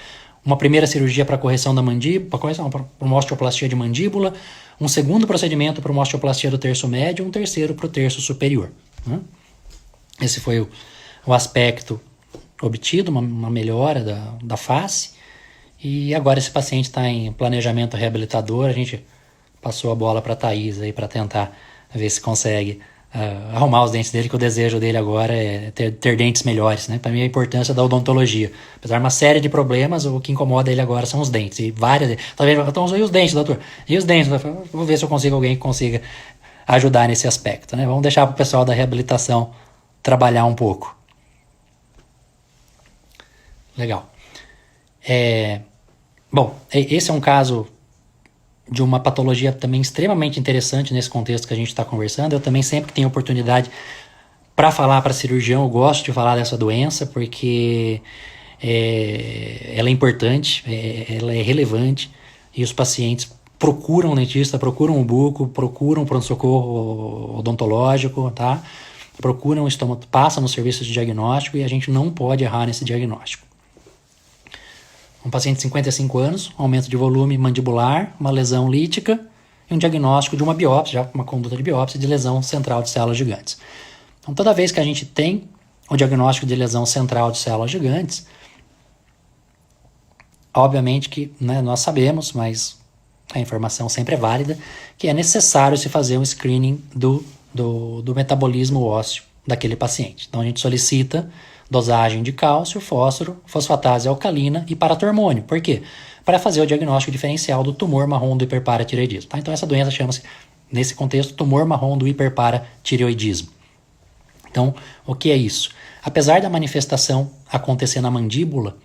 Uma primeira cirurgia para correção da mandíbula, para uma osteoplastia de mandíbula, um segundo procedimento para uma osteoplastia do terço médio, um terceiro para o terço superior. Né? Esse foi o aspecto obtido, uma melhora da face. E agora esse paciente está em planejamento reabilitador. A gente passou a bola para a Thaís aí para tentar ver se consegue arrumar os dentes dele, que o desejo dele agora é ter dentes melhores, né? Para mim a importância da odontologia. Apesar de uma série de problemas, o que incomoda ele agora são os dentes. E várias. Talvez então, e os dentes, doutor? E os dentes? Vou ver se eu consigo alguém que consiga ajudar nesse aspecto, né? Vamos deixar para o pessoal da reabilitação trabalhar um pouco. Legal. Bom, esse é um caso de uma patologia também extremamente interessante nesse contexto que a gente está conversando. Eu também sempre que tenho oportunidade para falar para cirurgião, eu gosto de falar dessa doença, porque ela é importante, ela é relevante, e os pacientes procuram um dentista, procuram um buco, procuram um pronto-socorro odontológico, tá? Procuram um estômago, passam no serviço de diagnóstico e a gente não pode errar nesse diagnóstico. Um paciente de 55 anos, aumento de volume mandibular, uma lesão lítica e um diagnóstico de uma biópsia, já uma conduta de biópsia de lesão central de células gigantes. Então, toda vez que a gente tem o diagnóstico de lesão central de células gigantes, obviamente que, né, nós sabemos, mas a informação sempre é válida, que é necessário se fazer um screening do metabolismo ósseo daquele paciente. Então a gente solicita dosagem de cálcio, fósforo, fosfatase alcalina e paratormônio. Por quê? Para fazer o diagnóstico diferencial do tumor marrom do hiperparatireoidismo. Tá? Então essa doença chama-se, nesse contexto, tumor marrom do hiperparatireoidismo. Então, o que é isso? Apesar da manifestação acontecer na mandíbula,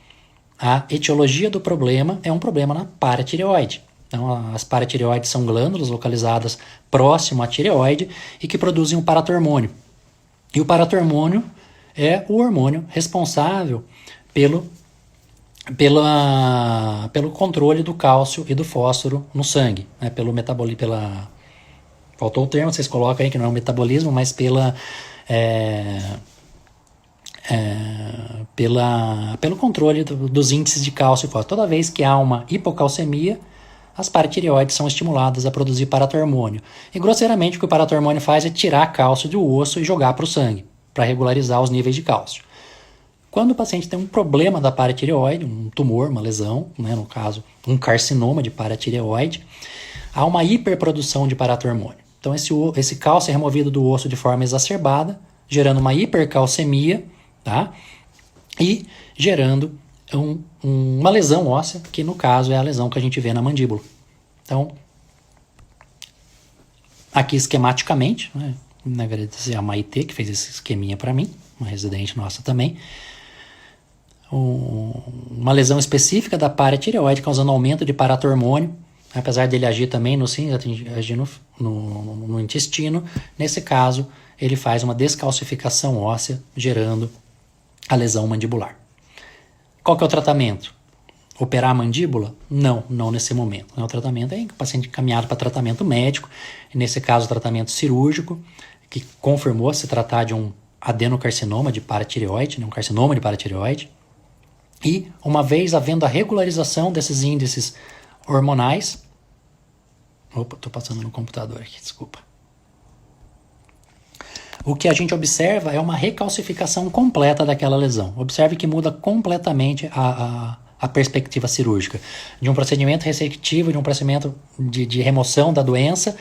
a etiologia do problema é um problema na paratireoide. Então, as paratireoides são glândulas localizadas próximo à tireoide e que produzem um paratormônio. E o paratormônio é o hormônio responsável pelo controle do cálcio e do fósforo no sangue, né? Pelo metabolismo, faltou o termo, vocês colocam aí que não é um metabolismo, mas pelo controle dos índices de cálcio e fósforo. Toda vez que há uma hipocalcemia, as paratireoides são estimuladas a produzir paratormônio. E grosseiramente o que o paratormônio faz é tirar cálcio do osso e jogar para o sangue, para regularizar os níveis de cálcio. Quando o paciente tem um problema da paratireoide, um tumor, uma lesão, né, no caso um carcinoma de paratireoide, há uma hiperprodução de paratormônio. Então esse cálcio é removido do osso de forma exacerbada, gerando uma hipercalcemia, tá? E gerando uma lesão óssea, que no caso é a lesão que a gente vê na mandíbula. Então, aqui esquematicamente, né, na verdade é a Maitê que fez esse esqueminha para mim, uma residente nossa também, uma lesão específica da paratireoide causando aumento de paratormônio, apesar dele agir também no rins, agir no intestino. Nesse caso, ele faz uma descalcificação óssea, gerando a lesão mandibular. Qual que é o tratamento? Operar a mandíbula? Não nesse momento. O tratamento é o paciente encaminhado para tratamento médico, nesse caso tratamento cirúrgico, que confirmou se tratar de um adenocarcinoma de paratireoide, um carcinoma de paratireoide. E uma vez havendo a regularização desses índices hormonais... Opa, estou passando no computador aqui, desculpa. O que a gente observa é uma recalcificação completa daquela lesão. Observe que muda completamente a perspectiva cirúrgica. De um procedimento ressectivo, de um procedimento de remoção da doença,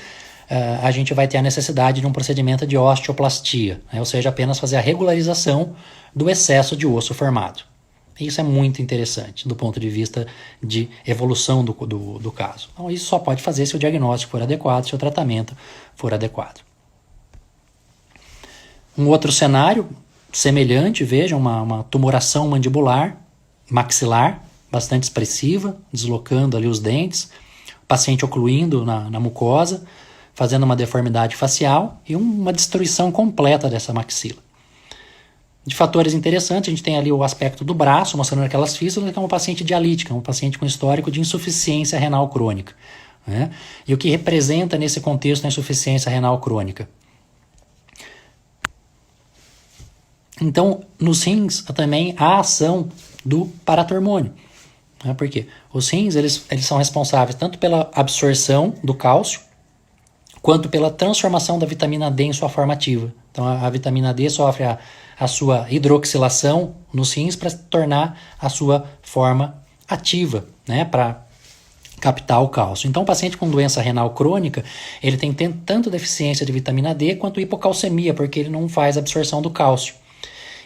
a gente vai ter a necessidade de um procedimento de osteoplastia, né? Ou seja, apenas fazer a regularização do excesso de osso formado. Isso é muito interessante do ponto de vista de evolução do caso. Então, isso só pode fazer se o diagnóstico for adequado, se o tratamento for adequado. Um outro cenário semelhante, veja, uma tumoração mandibular, maxilar, bastante expressiva, deslocando ali os dentes, o paciente ocluindo na mucosa, fazendo uma deformidade facial e uma destruição completa dessa maxila. De fatores interessantes, a gente tem ali o aspecto do braço, mostrando aquelas fístulas, que é uma paciente dialítica, um paciente com histórico de insuficiência renal crônica, né? E o que representa nesse contexto a insuficiência renal crônica? Então, nos rins também há a ação do paratormônio. Né? Por quê? Os rins eles são responsáveis tanto pela absorção do cálcio, quanto pela transformação da vitamina D em sua forma ativa. Então, a vitamina D sofre a sua hidroxilação nos rins para tornar a sua forma ativa, né? Para captar o cálcio. Então, o paciente com doença renal crônica, ele tem tanto deficiência de vitamina D quanto hipocalcemia, porque ele não faz absorção do cálcio.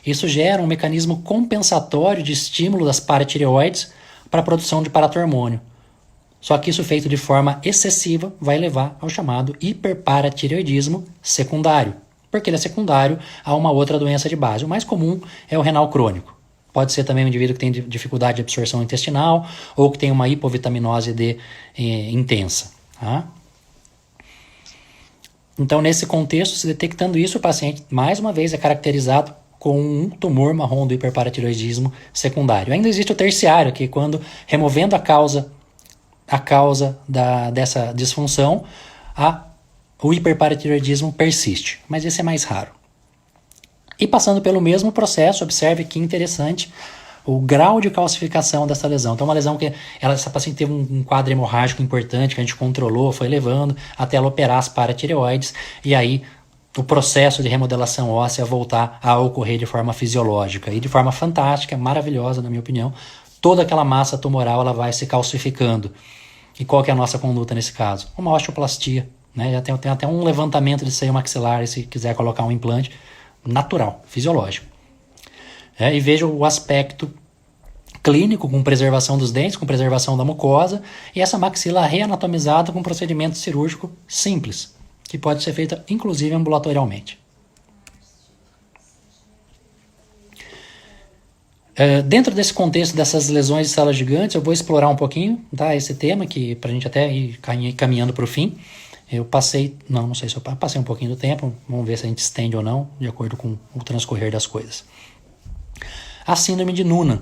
Isso gera um mecanismo compensatório de estímulo das paratireoides para a produção de paratormônio. Só que isso feito de forma excessiva vai levar ao chamado hiperparatireoidismo secundário, porque ele é secundário a uma outra doença de base. O mais comum é o renal crônico. Pode ser também um indivíduo que tem dificuldade de absorção intestinal ou que tem uma hipovitaminose D intensa. Tá? Então, nesse contexto, se detectando isso, o paciente, mais uma vez, é caracterizado com um tumor marrom do hiperparatireoidismo secundário. Ainda existe o terciário, que quando removendo a causa a causa dessa disfunção, o hiperparatiroidismo persiste, mas esse é mais raro. E passando pelo mesmo processo, observe que interessante o grau de calcificação dessa lesão. Então, uma lesão que essa paciente teve um quadro hemorrágico importante, que a gente controlou, foi levando até ela operar as paratireoides, e aí o processo de remodelação óssea voltar a ocorrer de forma fisiológica. E de forma fantástica, maravilhosa, na minha opinião, toda aquela massa tumoral ela vai se calcificando. E qual que é a nossa conduta nesse caso? Uma osteoplastia. Né? Já tem até um levantamento de seio maxilar, se quiser colocar um implante natural, fisiológico. E veja o aspecto clínico, com preservação dos dentes, com preservação da mucosa, e essa maxila reanatomizada com procedimento cirúrgico simples, que pode ser feita inclusive ambulatorialmente. Dentro desse contexto dessas lesões de células gigantes, eu vou explorar um pouquinho, tá, esse tema, que para a gente até ir caminhando para o fim. Eu passei, não sei se eu passei um pouquinho do tempo, vamos ver se a gente estende ou não, de acordo com o transcorrer das coisas. A síndrome de Noonan.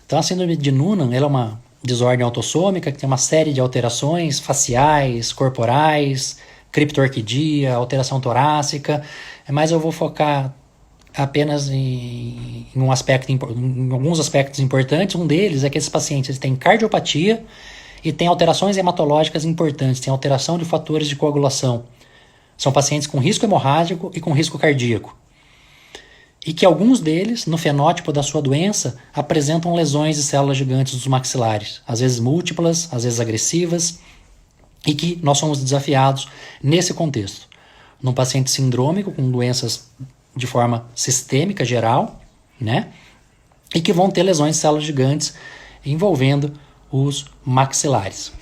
Então, a síndrome de Noonan ela é uma desordem autossômica que tem uma série de alterações faciais, corporais, criptorquidia, alteração torácica, mas eu vou focar apenas em alguns aspectos importantes. Um deles é que esses pacientes têm cardiopatia e têm alterações hematológicas importantes, têm alteração de fatores de coagulação. São pacientes com risco hemorrágico e com risco cardíaco. E que alguns deles, no fenótipo da sua doença, apresentam lesões de células gigantes dos maxilares, às vezes múltiplas, às vezes agressivas, e que nós somos desafiados nesse contexto. Num paciente sindrômico, com doenças de forma sistêmica, geral, né? E que vão ter lesões de células gigantes envolvendo os maxilares.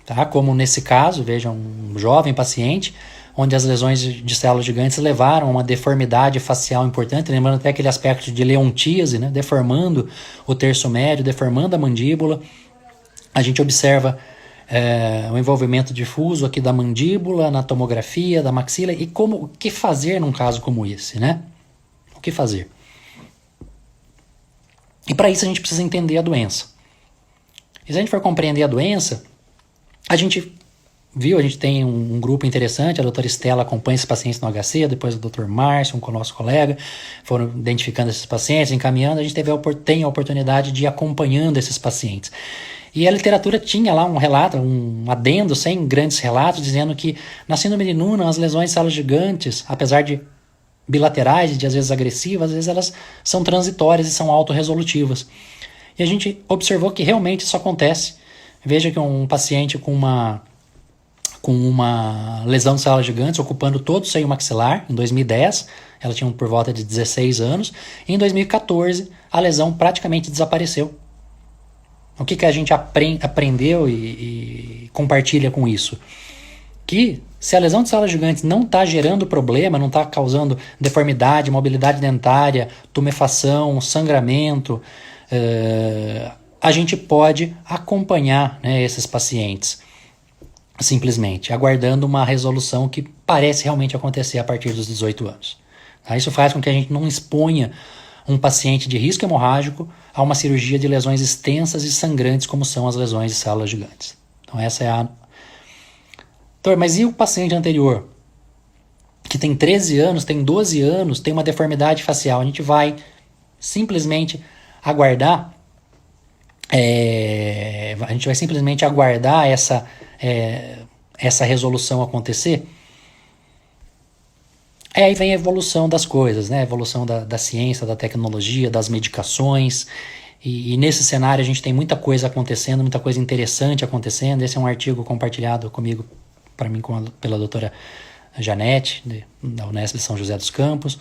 Tá? Como nesse caso, veja, um jovem paciente, onde as lesões de células gigantes levaram a uma deformidade facial importante, lembrando até aquele aspecto de leontíase, né? Deformando o terço médio, deformando a mandíbula. A gente observa o envolvimento difuso aqui da mandíbula, na tomografia, da maxila, e o que fazer num caso como esse, né? O que fazer? E para isso a gente precisa entender a doença. E se a gente for compreender a doença, a gente tem um grupo interessante, a doutora Estela acompanha esses pacientes no HC, depois o doutor Márcio, nosso colega, foram identificando esses pacientes, encaminhando, a gente tem a oportunidade de ir acompanhando esses pacientes. E a literatura tinha lá um relato, um adendo, sem grandes relatos, dizendo que na síndrome de Noonan, as lesões de células gigantes, apesar de bilaterais, de às vezes agressivas, às vezes elas são transitórias e são autorresolutivas. E a gente observou que realmente isso acontece. Veja que um paciente com uma lesão de células gigantes ocupando todo o seio maxilar, em 2010, ela tinha por volta de 16 anos, e em 2014 a lesão praticamente desapareceu. O que a gente aprendeu e compartilha com isso? Que se a lesão de células gigantes não está gerando problema, não está causando deformidade, mobilidade dentária, tumefação, sangramento, a gente pode acompanhar, né, esses pacientes simplesmente, aguardando uma resolução que parece realmente acontecer a partir dos 18 anos. Isso faz com que a gente não exponha um paciente de risco hemorrágico a uma cirurgia de lesões extensas e sangrantes, como são as lesões de células gigantes. Então essa é a... Doutor, mas e o paciente anterior? Que tem 13 anos, tem 12 anos, tem uma deformidade facial. A gente vai simplesmente aguardar essa resolução acontecer. Aí vem a evolução das coisas, né? A evolução da ciência, da tecnologia, das medicações. E nesse cenário a gente tem muita coisa acontecendo, muita coisa interessante acontecendo. Esse é um artigo compartilhado comigo, para mim, pela doutora Janete, da Unesp de São José dos Campos,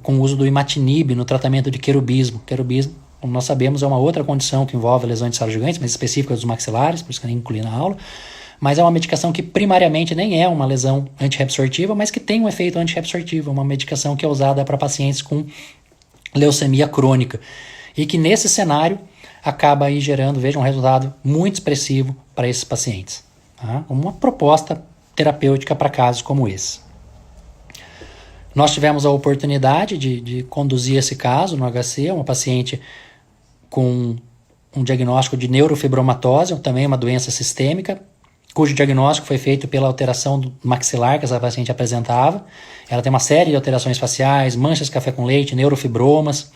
com o uso do imatinib no tratamento de querubismo. Querubismo, como nós sabemos, é uma outra condição que envolve lesões de células gigantes, mas específica dos maxilares, por isso que eu nem incluí na aula. Mas é uma medicação que primariamente nem é uma lesão antirreabsortiva, mas que tem um efeito antirreabsortivo, uma medicação que é usada para pacientes com leucemia crônica. E que nesse cenário acaba aí gerando, veja, um resultado muito expressivo para esses pacientes. Tá? Uma proposta terapêutica para casos como esse. Nós tivemos a oportunidade de conduzir esse caso no HC, uma paciente com um diagnóstico de neurofibromatose, também uma doença sistêmica, cujo diagnóstico foi feito pela alteração do maxilar que essa paciente apresentava. Ela tem uma série de alterações faciais, manchas de café com leite, neurofibromas,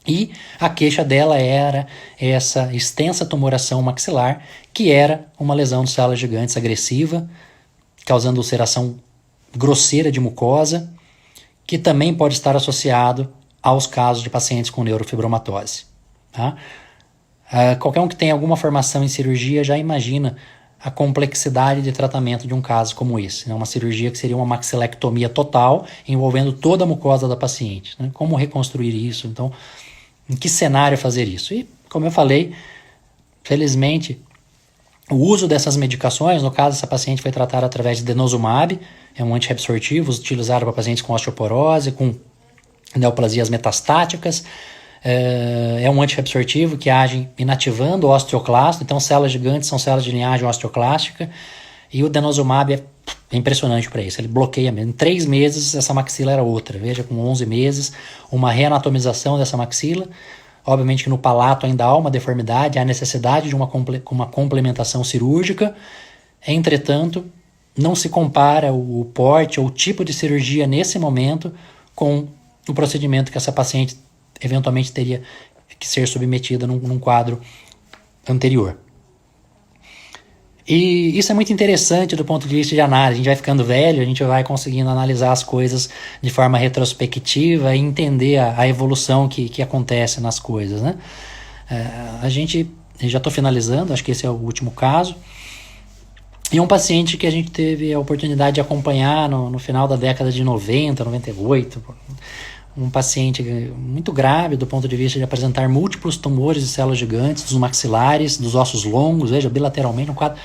e a queixa dela era essa extensa tumoração maxilar, que era uma lesão de células gigantes agressiva, causando ulceração grosseira de mucosa, que também pode estar associado aos casos de pacientes com neurofibromatose. Tá? Qualquer um que tenha alguma formação em cirurgia já imagina a complexidade de tratamento de um caso como esse. Né? Uma cirurgia que seria uma maxilectomia total, envolvendo toda a mucosa da paciente. Né? Como reconstruir isso? Então, em que cenário fazer isso? E, como eu falei, felizmente, o uso dessas medicações, no caso, essa paciente foi tratada através de denosumab, é um antirreabsortivo utilizado para pacientes com osteoporose, com neoplasias metastáticas. É um antirreabsortivo que age inativando o osteoclasto, então células gigantes são células de linhagem osteoclástica, e o denosumab é impressionante para isso, ele bloqueia mesmo. Em 3 meses essa maxila era outra, veja, com 11 meses, uma reanatomização dessa maxila. Obviamente que no palato ainda há uma deformidade, há necessidade de uma complementação cirúrgica, entretanto, não se compara o porte ou o tipo de cirurgia nesse momento com o procedimento que essa paciente eventualmente teria que ser submetida num quadro anterior. E isso é muito interessante do ponto de vista de análise. A gente vai ficando velho, a gente vai conseguindo analisar as coisas de forma retrospectiva e entender a evolução que acontece nas coisas, né? Já estou finalizando, acho que esse é o último caso. E um paciente que a gente teve a oportunidade de acompanhar no final da década de 90, 98, um paciente muito grave do ponto de vista de apresentar múltiplos tumores de células gigantes, dos maxilares, dos ossos longos, veja, bilateralmente, um quadro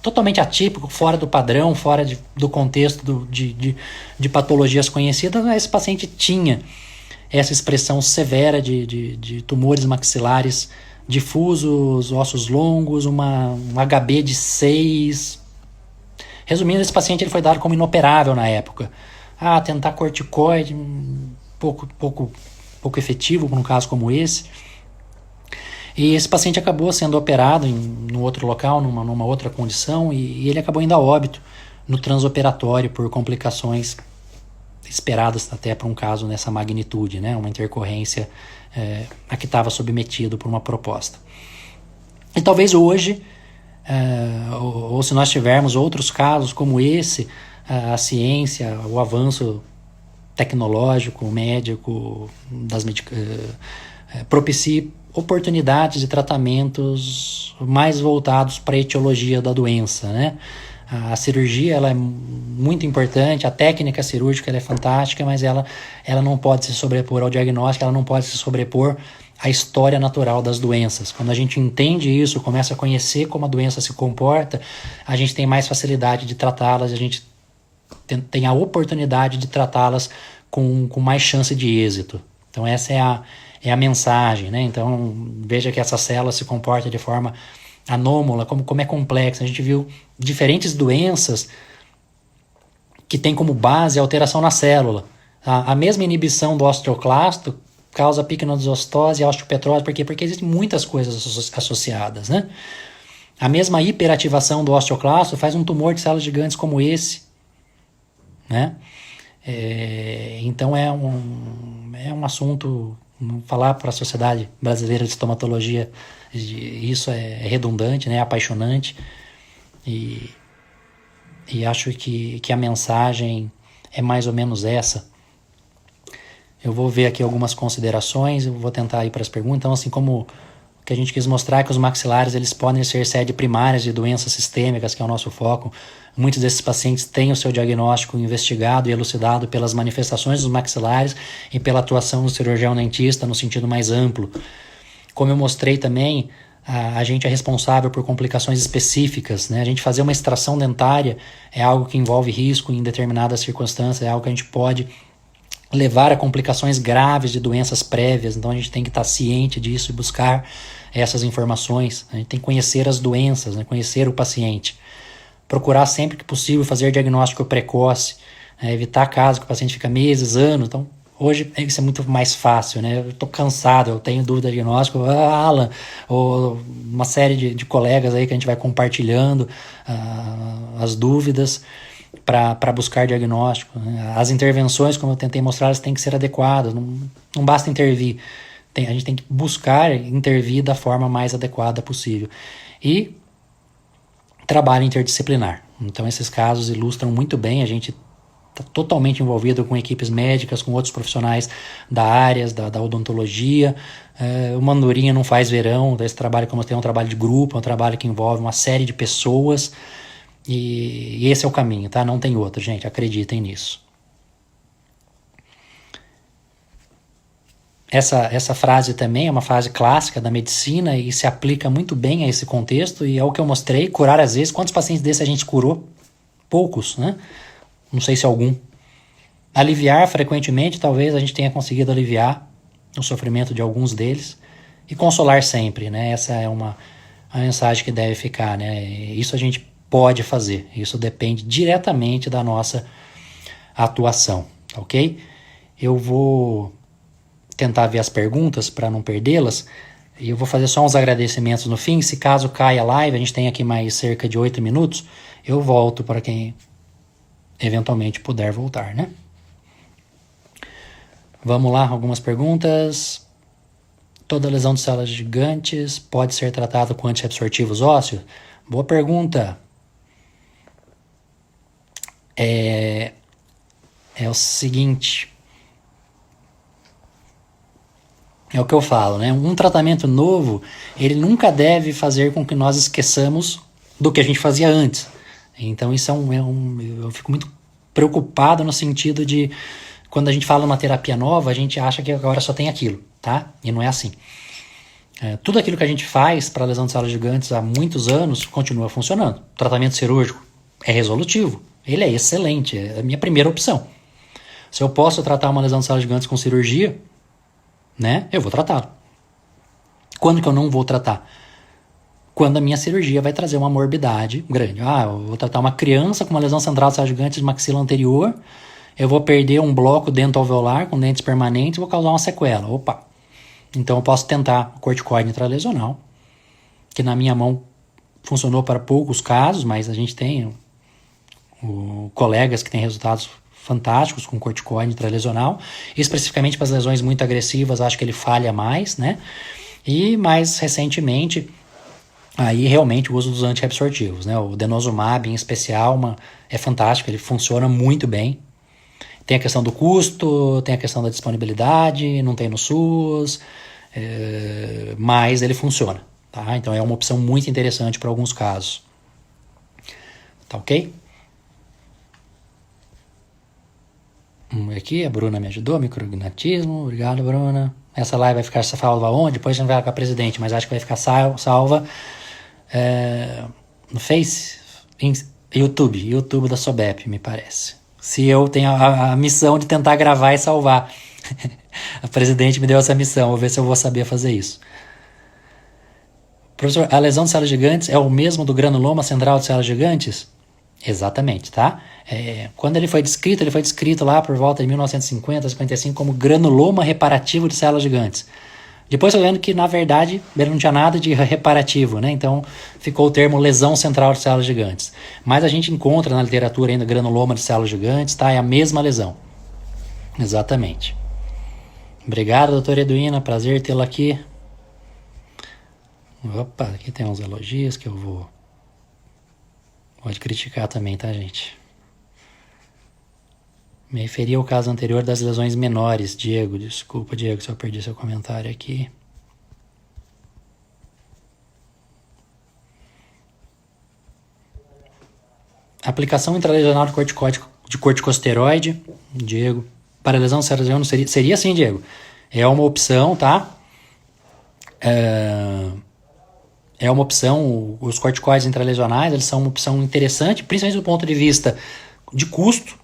totalmente atípico, fora do padrão, fora do contexto de patologias conhecidas. Esse paciente tinha essa expressão severa de tumores maxilares difusos, ossos longos, um HB de 6. Resumindo, esse paciente ele foi dado como inoperável na época. Tentar corticoide, pouco efetivo num caso como esse. E esse paciente acabou sendo operado num outro local, numa outra condição, e ele acabou indo a óbito no transoperatório por complicações esperadas até para um caso nessa magnitude, né? Uma intercorrência a que estava submetido por uma proposta. E talvez hoje, ou se nós tivermos outros casos como esse, a ciência, o avanço tecnológico, médico, propicie oportunidades de tratamentos mais voltados para a etiologia da doença, né? A cirurgia ela é muito importante, a técnica cirúrgica ela é fantástica, mas ela não pode se sobrepor ao diagnóstico, ela não pode se sobrepor à história natural das doenças. Quando a gente entende isso, começa a conhecer como a doença se comporta, a gente tem mais facilidade de tratá-las, a gente tem a oportunidade de tratá-las com mais chance de êxito. Então essa é a mensagem, né? Então veja que essa célula se comporta de forma anômala, como é complexa. A gente viu diferentes doenças que tem como base a alteração na célula. A mesma inibição do osteoclasto causa picnodisostose e osteopetrose. Por quê? Porque existem muitas coisas associadas, né? A mesma hiperativação do osteoclasto faz um tumor de células gigantes como esse, né? Então é um assunto, falar para a Sociedade Brasileira de Estomatologia, isso é redundante, né? É apaixonante, e acho que a mensagem é mais ou menos essa. Eu vou ver aqui algumas considerações, eu vou tentar ir para as perguntas. Então, assim, como o que a gente quis mostrar é que os maxilares eles podem ser sede primárias de doenças sistêmicas, que é o nosso foco. Muitos desses pacientes têm o seu diagnóstico investigado e elucidado pelas manifestações dos maxilares e pela atuação do cirurgião dentista no sentido mais amplo. Como eu mostrei também, a gente é responsável por complicações específicas, né? A gente fazer uma extração dentária é algo que envolve risco em determinadas circunstâncias, é algo que a gente pode levar a complicações graves de doenças prévias. Então a gente tem que estar ciente disso e buscar essas informações. A gente tem que conhecer as doenças, né? Conhecer o paciente. Procurar sempre que possível fazer diagnóstico precoce, evitar casos que o paciente fica meses, anos. Então, Hoje isso é muito mais fácil, né? Eu tô cansado, eu tenho dúvida diagnóstica, Alan, ou uma série de colegas aí que a gente vai compartilhando as dúvidas para buscar diagnóstico, né? As intervenções, como eu tentei mostrar, elas têm que ser adequadas, não basta intervir. A gente tem que buscar intervir da forma mais adequada possível. E trabalho interdisciplinar. Então esses casos ilustram muito bem, a gente está totalmente envolvido com equipes médicas, com outros profissionais da área, da odontologia. O Andorinha não faz verão, esse trabalho como eu tenho é um trabalho de grupo, é um trabalho que envolve uma série de pessoas, e esse é o caminho, tá? Não tem outro, gente, acreditem nisso. Essa frase também é uma frase clássica da medicina e se aplica muito bem a esse contexto, e é o que eu mostrei, curar às vezes. Quantos pacientes desses a gente curou? Poucos, né? Não sei se algum. Aliviar frequentemente, talvez a gente tenha conseguido aliviar o sofrimento de alguns deles, e consolar sempre, né? Essa é a mensagem que deve ficar, né? Isso a gente pode fazer, isso depende diretamente da nossa atuação, ok? Eu vou tentar ver as perguntas para não perdê-las, e eu vou fazer só uns agradecimentos no fim. Se caso caia a live, a gente tem aqui mais cerca de 8 minutos, eu volto para quem eventualmente puder voltar, né? Vamos lá, algumas perguntas. Toda lesão de células gigantes pode ser tratada com antiabsortivos ósseos? Boa pergunta. É o seguinte, é o que eu falo, né? Um tratamento novo, ele nunca deve fazer com que nós esqueçamos do que a gente fazia antes. Então isso eu fico muito preocupado no sentido de, quando a gente fala uma terapia nova, a gente acha que agora só tem aquilo, tá? E não é assim. Tudo aquilo que a gente faz para lesão de células gigantes há muitos anos continua funcionando. O tratamento cirúrgico é resolutivo, ele é excelente, é a minha primeira opção. Se eu posso tratar uma lesão de células gigantes com cirurgia, né, eu vou tratá-lo. Quando que eu não vou tratar? Quando a minha cirurgia vai trazer uma morbidade grande. Eu vou tratar uma criança com uma lesão central de células gigantes de maxila anterior, eu vou perder um bloco dento-alveolar com dentes permanentes e vou causar uma sequela. Opa! Então eu posso tentar o corticoide intralesional, que na minha mão funcionou para poucos casos, mas a gente tem colegas que têm resultados fantásticos com corticoide intralesional, especificamente para as lesões muito agressivas, acho que ele falha mais, né? E mais recentemente, aí realmente o uso dos antiabsortivos, né? O denosumab em especial é fantástico, ele funciona muito bem. Tem a questão do custo, tem a questão da disponibilidade, não tem no SUS, mas ele funciona, tá? Então é uma opção muito interessante para alguns casos. Tá ok? Aqui a Bruna me ajudou, micrognatismo, obrigado, Bruna. Essa live vai ficar salva onde? Depois a gente vai com a presidente, mas acho que vai ficar salva no Face, YouTube da Sobep, me parece. Se eu tenho a missão de tentar gravar e salvar. A presidente me deu essa missão, vou ver se eu vou saber fazer isso. Professor, a lesão de células gigantes é o mesmo do granuloma central de células gigantes? Exatamente, tá? Quando ele foi descrito lá por volta de 1950, 55 como granuloma reparativo de células gigantes. Depois eu vendo que, na verdade, ele não tinha nada de reparativo, né? Então ficou o termo lesão central de células gigantes. Mas a gente encontra na literatura ainda granuloma de células gigantes, tá? É a mesma lesão. Exatamente. Obrigado, doutora Eduína, prazer tê-la aqui. Opa, aqui tem uns elogios que eu vou... Pode criticar também, tá, gente? Me referi ao caso anterior das lesões menores. Diego, desculpa, Diego, se eu perdi seu comentário aqui. Aplicação intralesional de corticosteroide, Diego. Para lesão de células gigantes seria sim, Diego. É uma opção, tá? É uma opção, os corticoides intralesionais, eles são uma opção interessante, principalmente do ponto de vista de custo.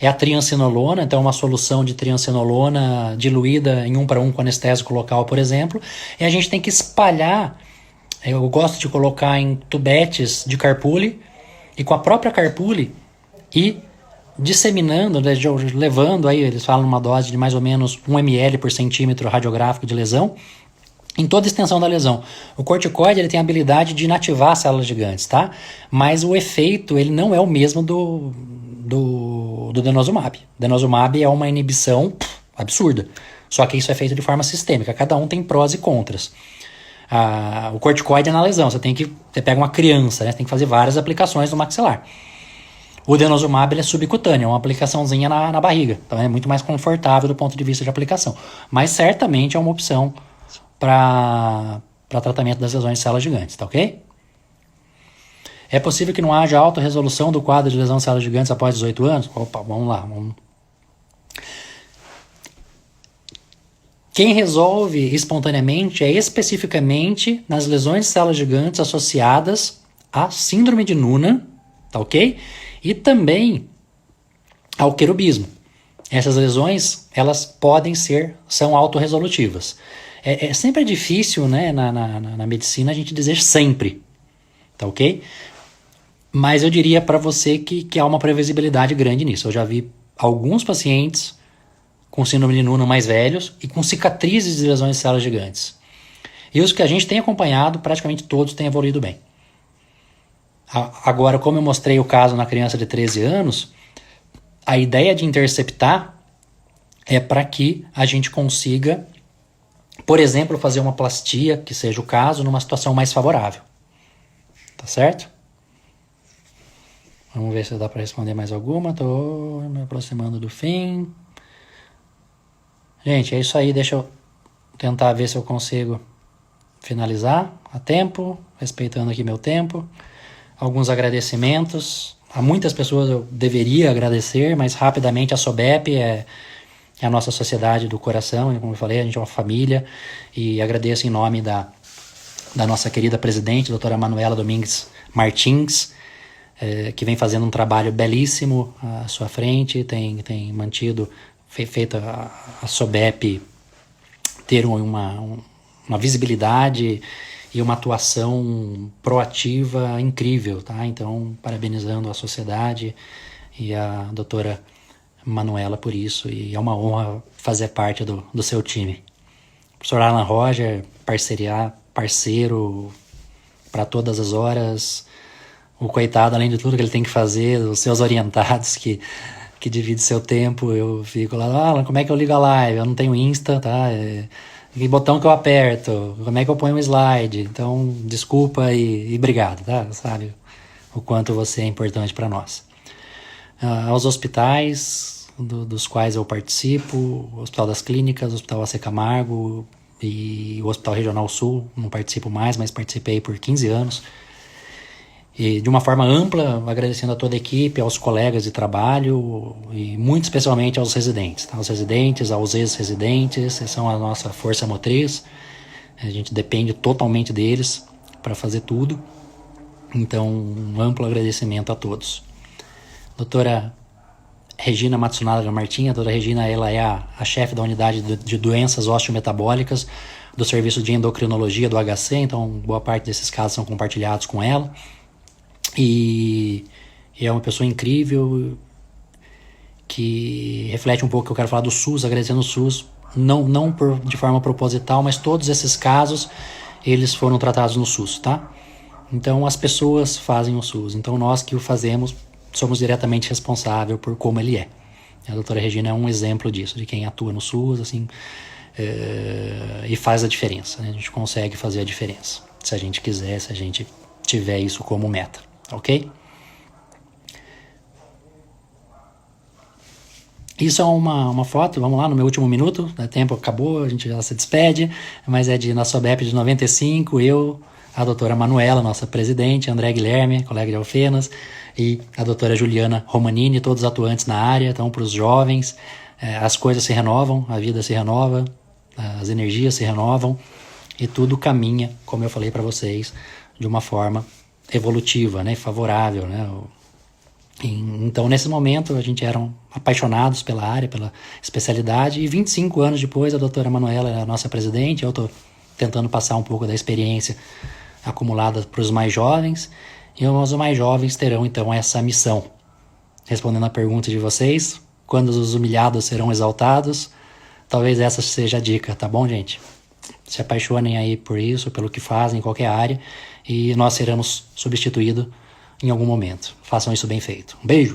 É a triancinolona, então uma solução de triancinolona diluída em 1:1 com anestésico local, por exemplo. E a gente tem que espalhar, eu gosto de colocar em tubetes de carpule, e com a própria carpule, e disseminando, né, levando aí, eles falam uma dose de mais ou menos 1 ml por centímetro radiográfico de lesão, em toda a extensão da lesão. O corticoide ele tem a habilidade de inativar as células gigantes, tá? Mas o efeito ele não é o mesmo do denosumab. Denosumab é uma inibição absurda. Só que isso é feito de forma sistêmica. Cada um tem prós e contras. O corticoide é na lesão. Você pega uma criança, né? Você tem que fazer várias aplicações no maxilar. O denosumab ele é subcutâneo, é uma aplicaçãozinha na barriga. Então é muito mais confortável do ponto de vista de aplicação. Mas certamente é uma opção para tratamento das lesões de células gigantes, tá ok? É possível que não haja autorresolução do quadro de lesão de células gigantes após 18 anos? Opa, vamos lá. Quem resolve espontaneamente é especificamente nas lesões de células gigantes associadas à síndrome de Noonan, tá ok? E também ao querubismo. Essas lesões, elas são autorresolutivas. Sempre difícil, né, na medicina a gente dizer sempre, tá ok? Mas eu diria para você que há uma previsibilidade grande nisso. Eu já vi alguns pacientes com síndrome de Noonan mais velhos e com cicatrizes de lesões de células gigantes. E os que a gente tem acompanhado, praticamente todos têm evoluído bem. Agora, como eu mostrei o caso na criança de 13 anos, a ideia de interceptar é para que a gente consiga, por exemplo, fazer uma plastia, que seja o caso, numa situação mais favorável. Tá certo? Vamos ver se dá para responder mais alguma. Estou me aproximando do fim. Gente, é isso aí. Deixa eu tentar ver se eu consigo finalizar a tempo, respeitando aqui meu tempo. Alguns agradecimentos. A muitas pessoas eu deveria agradecer, mas rapidamente a SOBEP é a nossa sociedade do coração. Como eu falei, a gente é uma família. E agradeço em nome da nossa querida presidente, doutora Manuela Domingues Martins, que vem fazendo um trabalho belíssimo à sua frente, tem mantido, feito a SOBEP ter uma visibilidade e uma atuação proativa incrível, tá? Então, parabenizando a sociedade e a doutora Manuela por isso, e é uma honra fazer parte do seu time. Professor Alan Roger, parceiro para todas as horas. O coitado, além de tudo que ele tem que fazer, os seus orientados que dividem seu tempo, eu fico lá, Alan, como é que eu ligo a live? Eu não tenho Insta, tá? Que botão que eu aperto? Como é que eu ponho um slide? Então, desculpa e obrigado, tá? Sabe o quanto você é importante para nós. Aos hospitais dos quais eu participo, o Hospital das Clínicas, o Hospital AC Camargo e o Hospital Regional Sul, não participo mais, mas participei por 15 anos. E de uma forma ampla, agradecendo a toda a equipe, aos colegas de trabalho e muito especialmente aos residentes, tá? Aos residentes, aos ex-residentes, eles são a nossa força motriz, a gente depende totalmente deles para fazer tudo. Então, um amplo agradecimento a todos. Doutora Regina Matsunaga Martins, a doutora Regina, ela é a chefe da unidade de doenças osteometabólicas do serviço de endocrinologia do HC, então boa parte desses casos são compartilhados com ela. E é uma pessoa incrível que reflete um pouco o que eu quero falar do SUS, agradecendo o SUS, não de forma proposital, mas todos esses casos, eles foram tratados no SUS, tá? Então as pessoas fazem o SUS, então nós que o fazemos somos diretamente responsáveis por como ele é. A doutora Regina é um exemplo disso, de quem atua no SUS, assim, e faz a diferença, né? A gente consegue fazer a diferença, se a gente quiser, se a gente tiver isso como meta. Ok? Isso é uma foto, vamos lá, no meu último minuto, o tempo acabou, a gente já se despede, mas é de nossa SOBEP de 95, eu, a doutora Manuela, nossa presidente, André Guilherme, colega de Alfenas, e a doutora Juliana Romanini, todos atuantes na área. Então, para os jovens, as coisas se renovam, a vida se renova, as energias se renovam, e tudo caminha, como eu falei para vocês, de uma forma evolutiva, né, favorável, né? Então, nesse momento, a gente eram apaixonados pela área, pela especialidade, e 25 anos depois, a doutora Manuela é a nossa presidente, eu estou tentando passar um pouco da experiência acumulada para os mais jovens, e os mais jovens terão, então, essa missão respondendo a pergunta de vocês. Quando os humilhados serão exaltados? Talvez essa seja a dica, tá bom, gente? Se apaixonem aí por isso, pelo que fazem em qualquer área, e nós seremos substituídos em algum momento. Façam isso bem feito. Um beijo!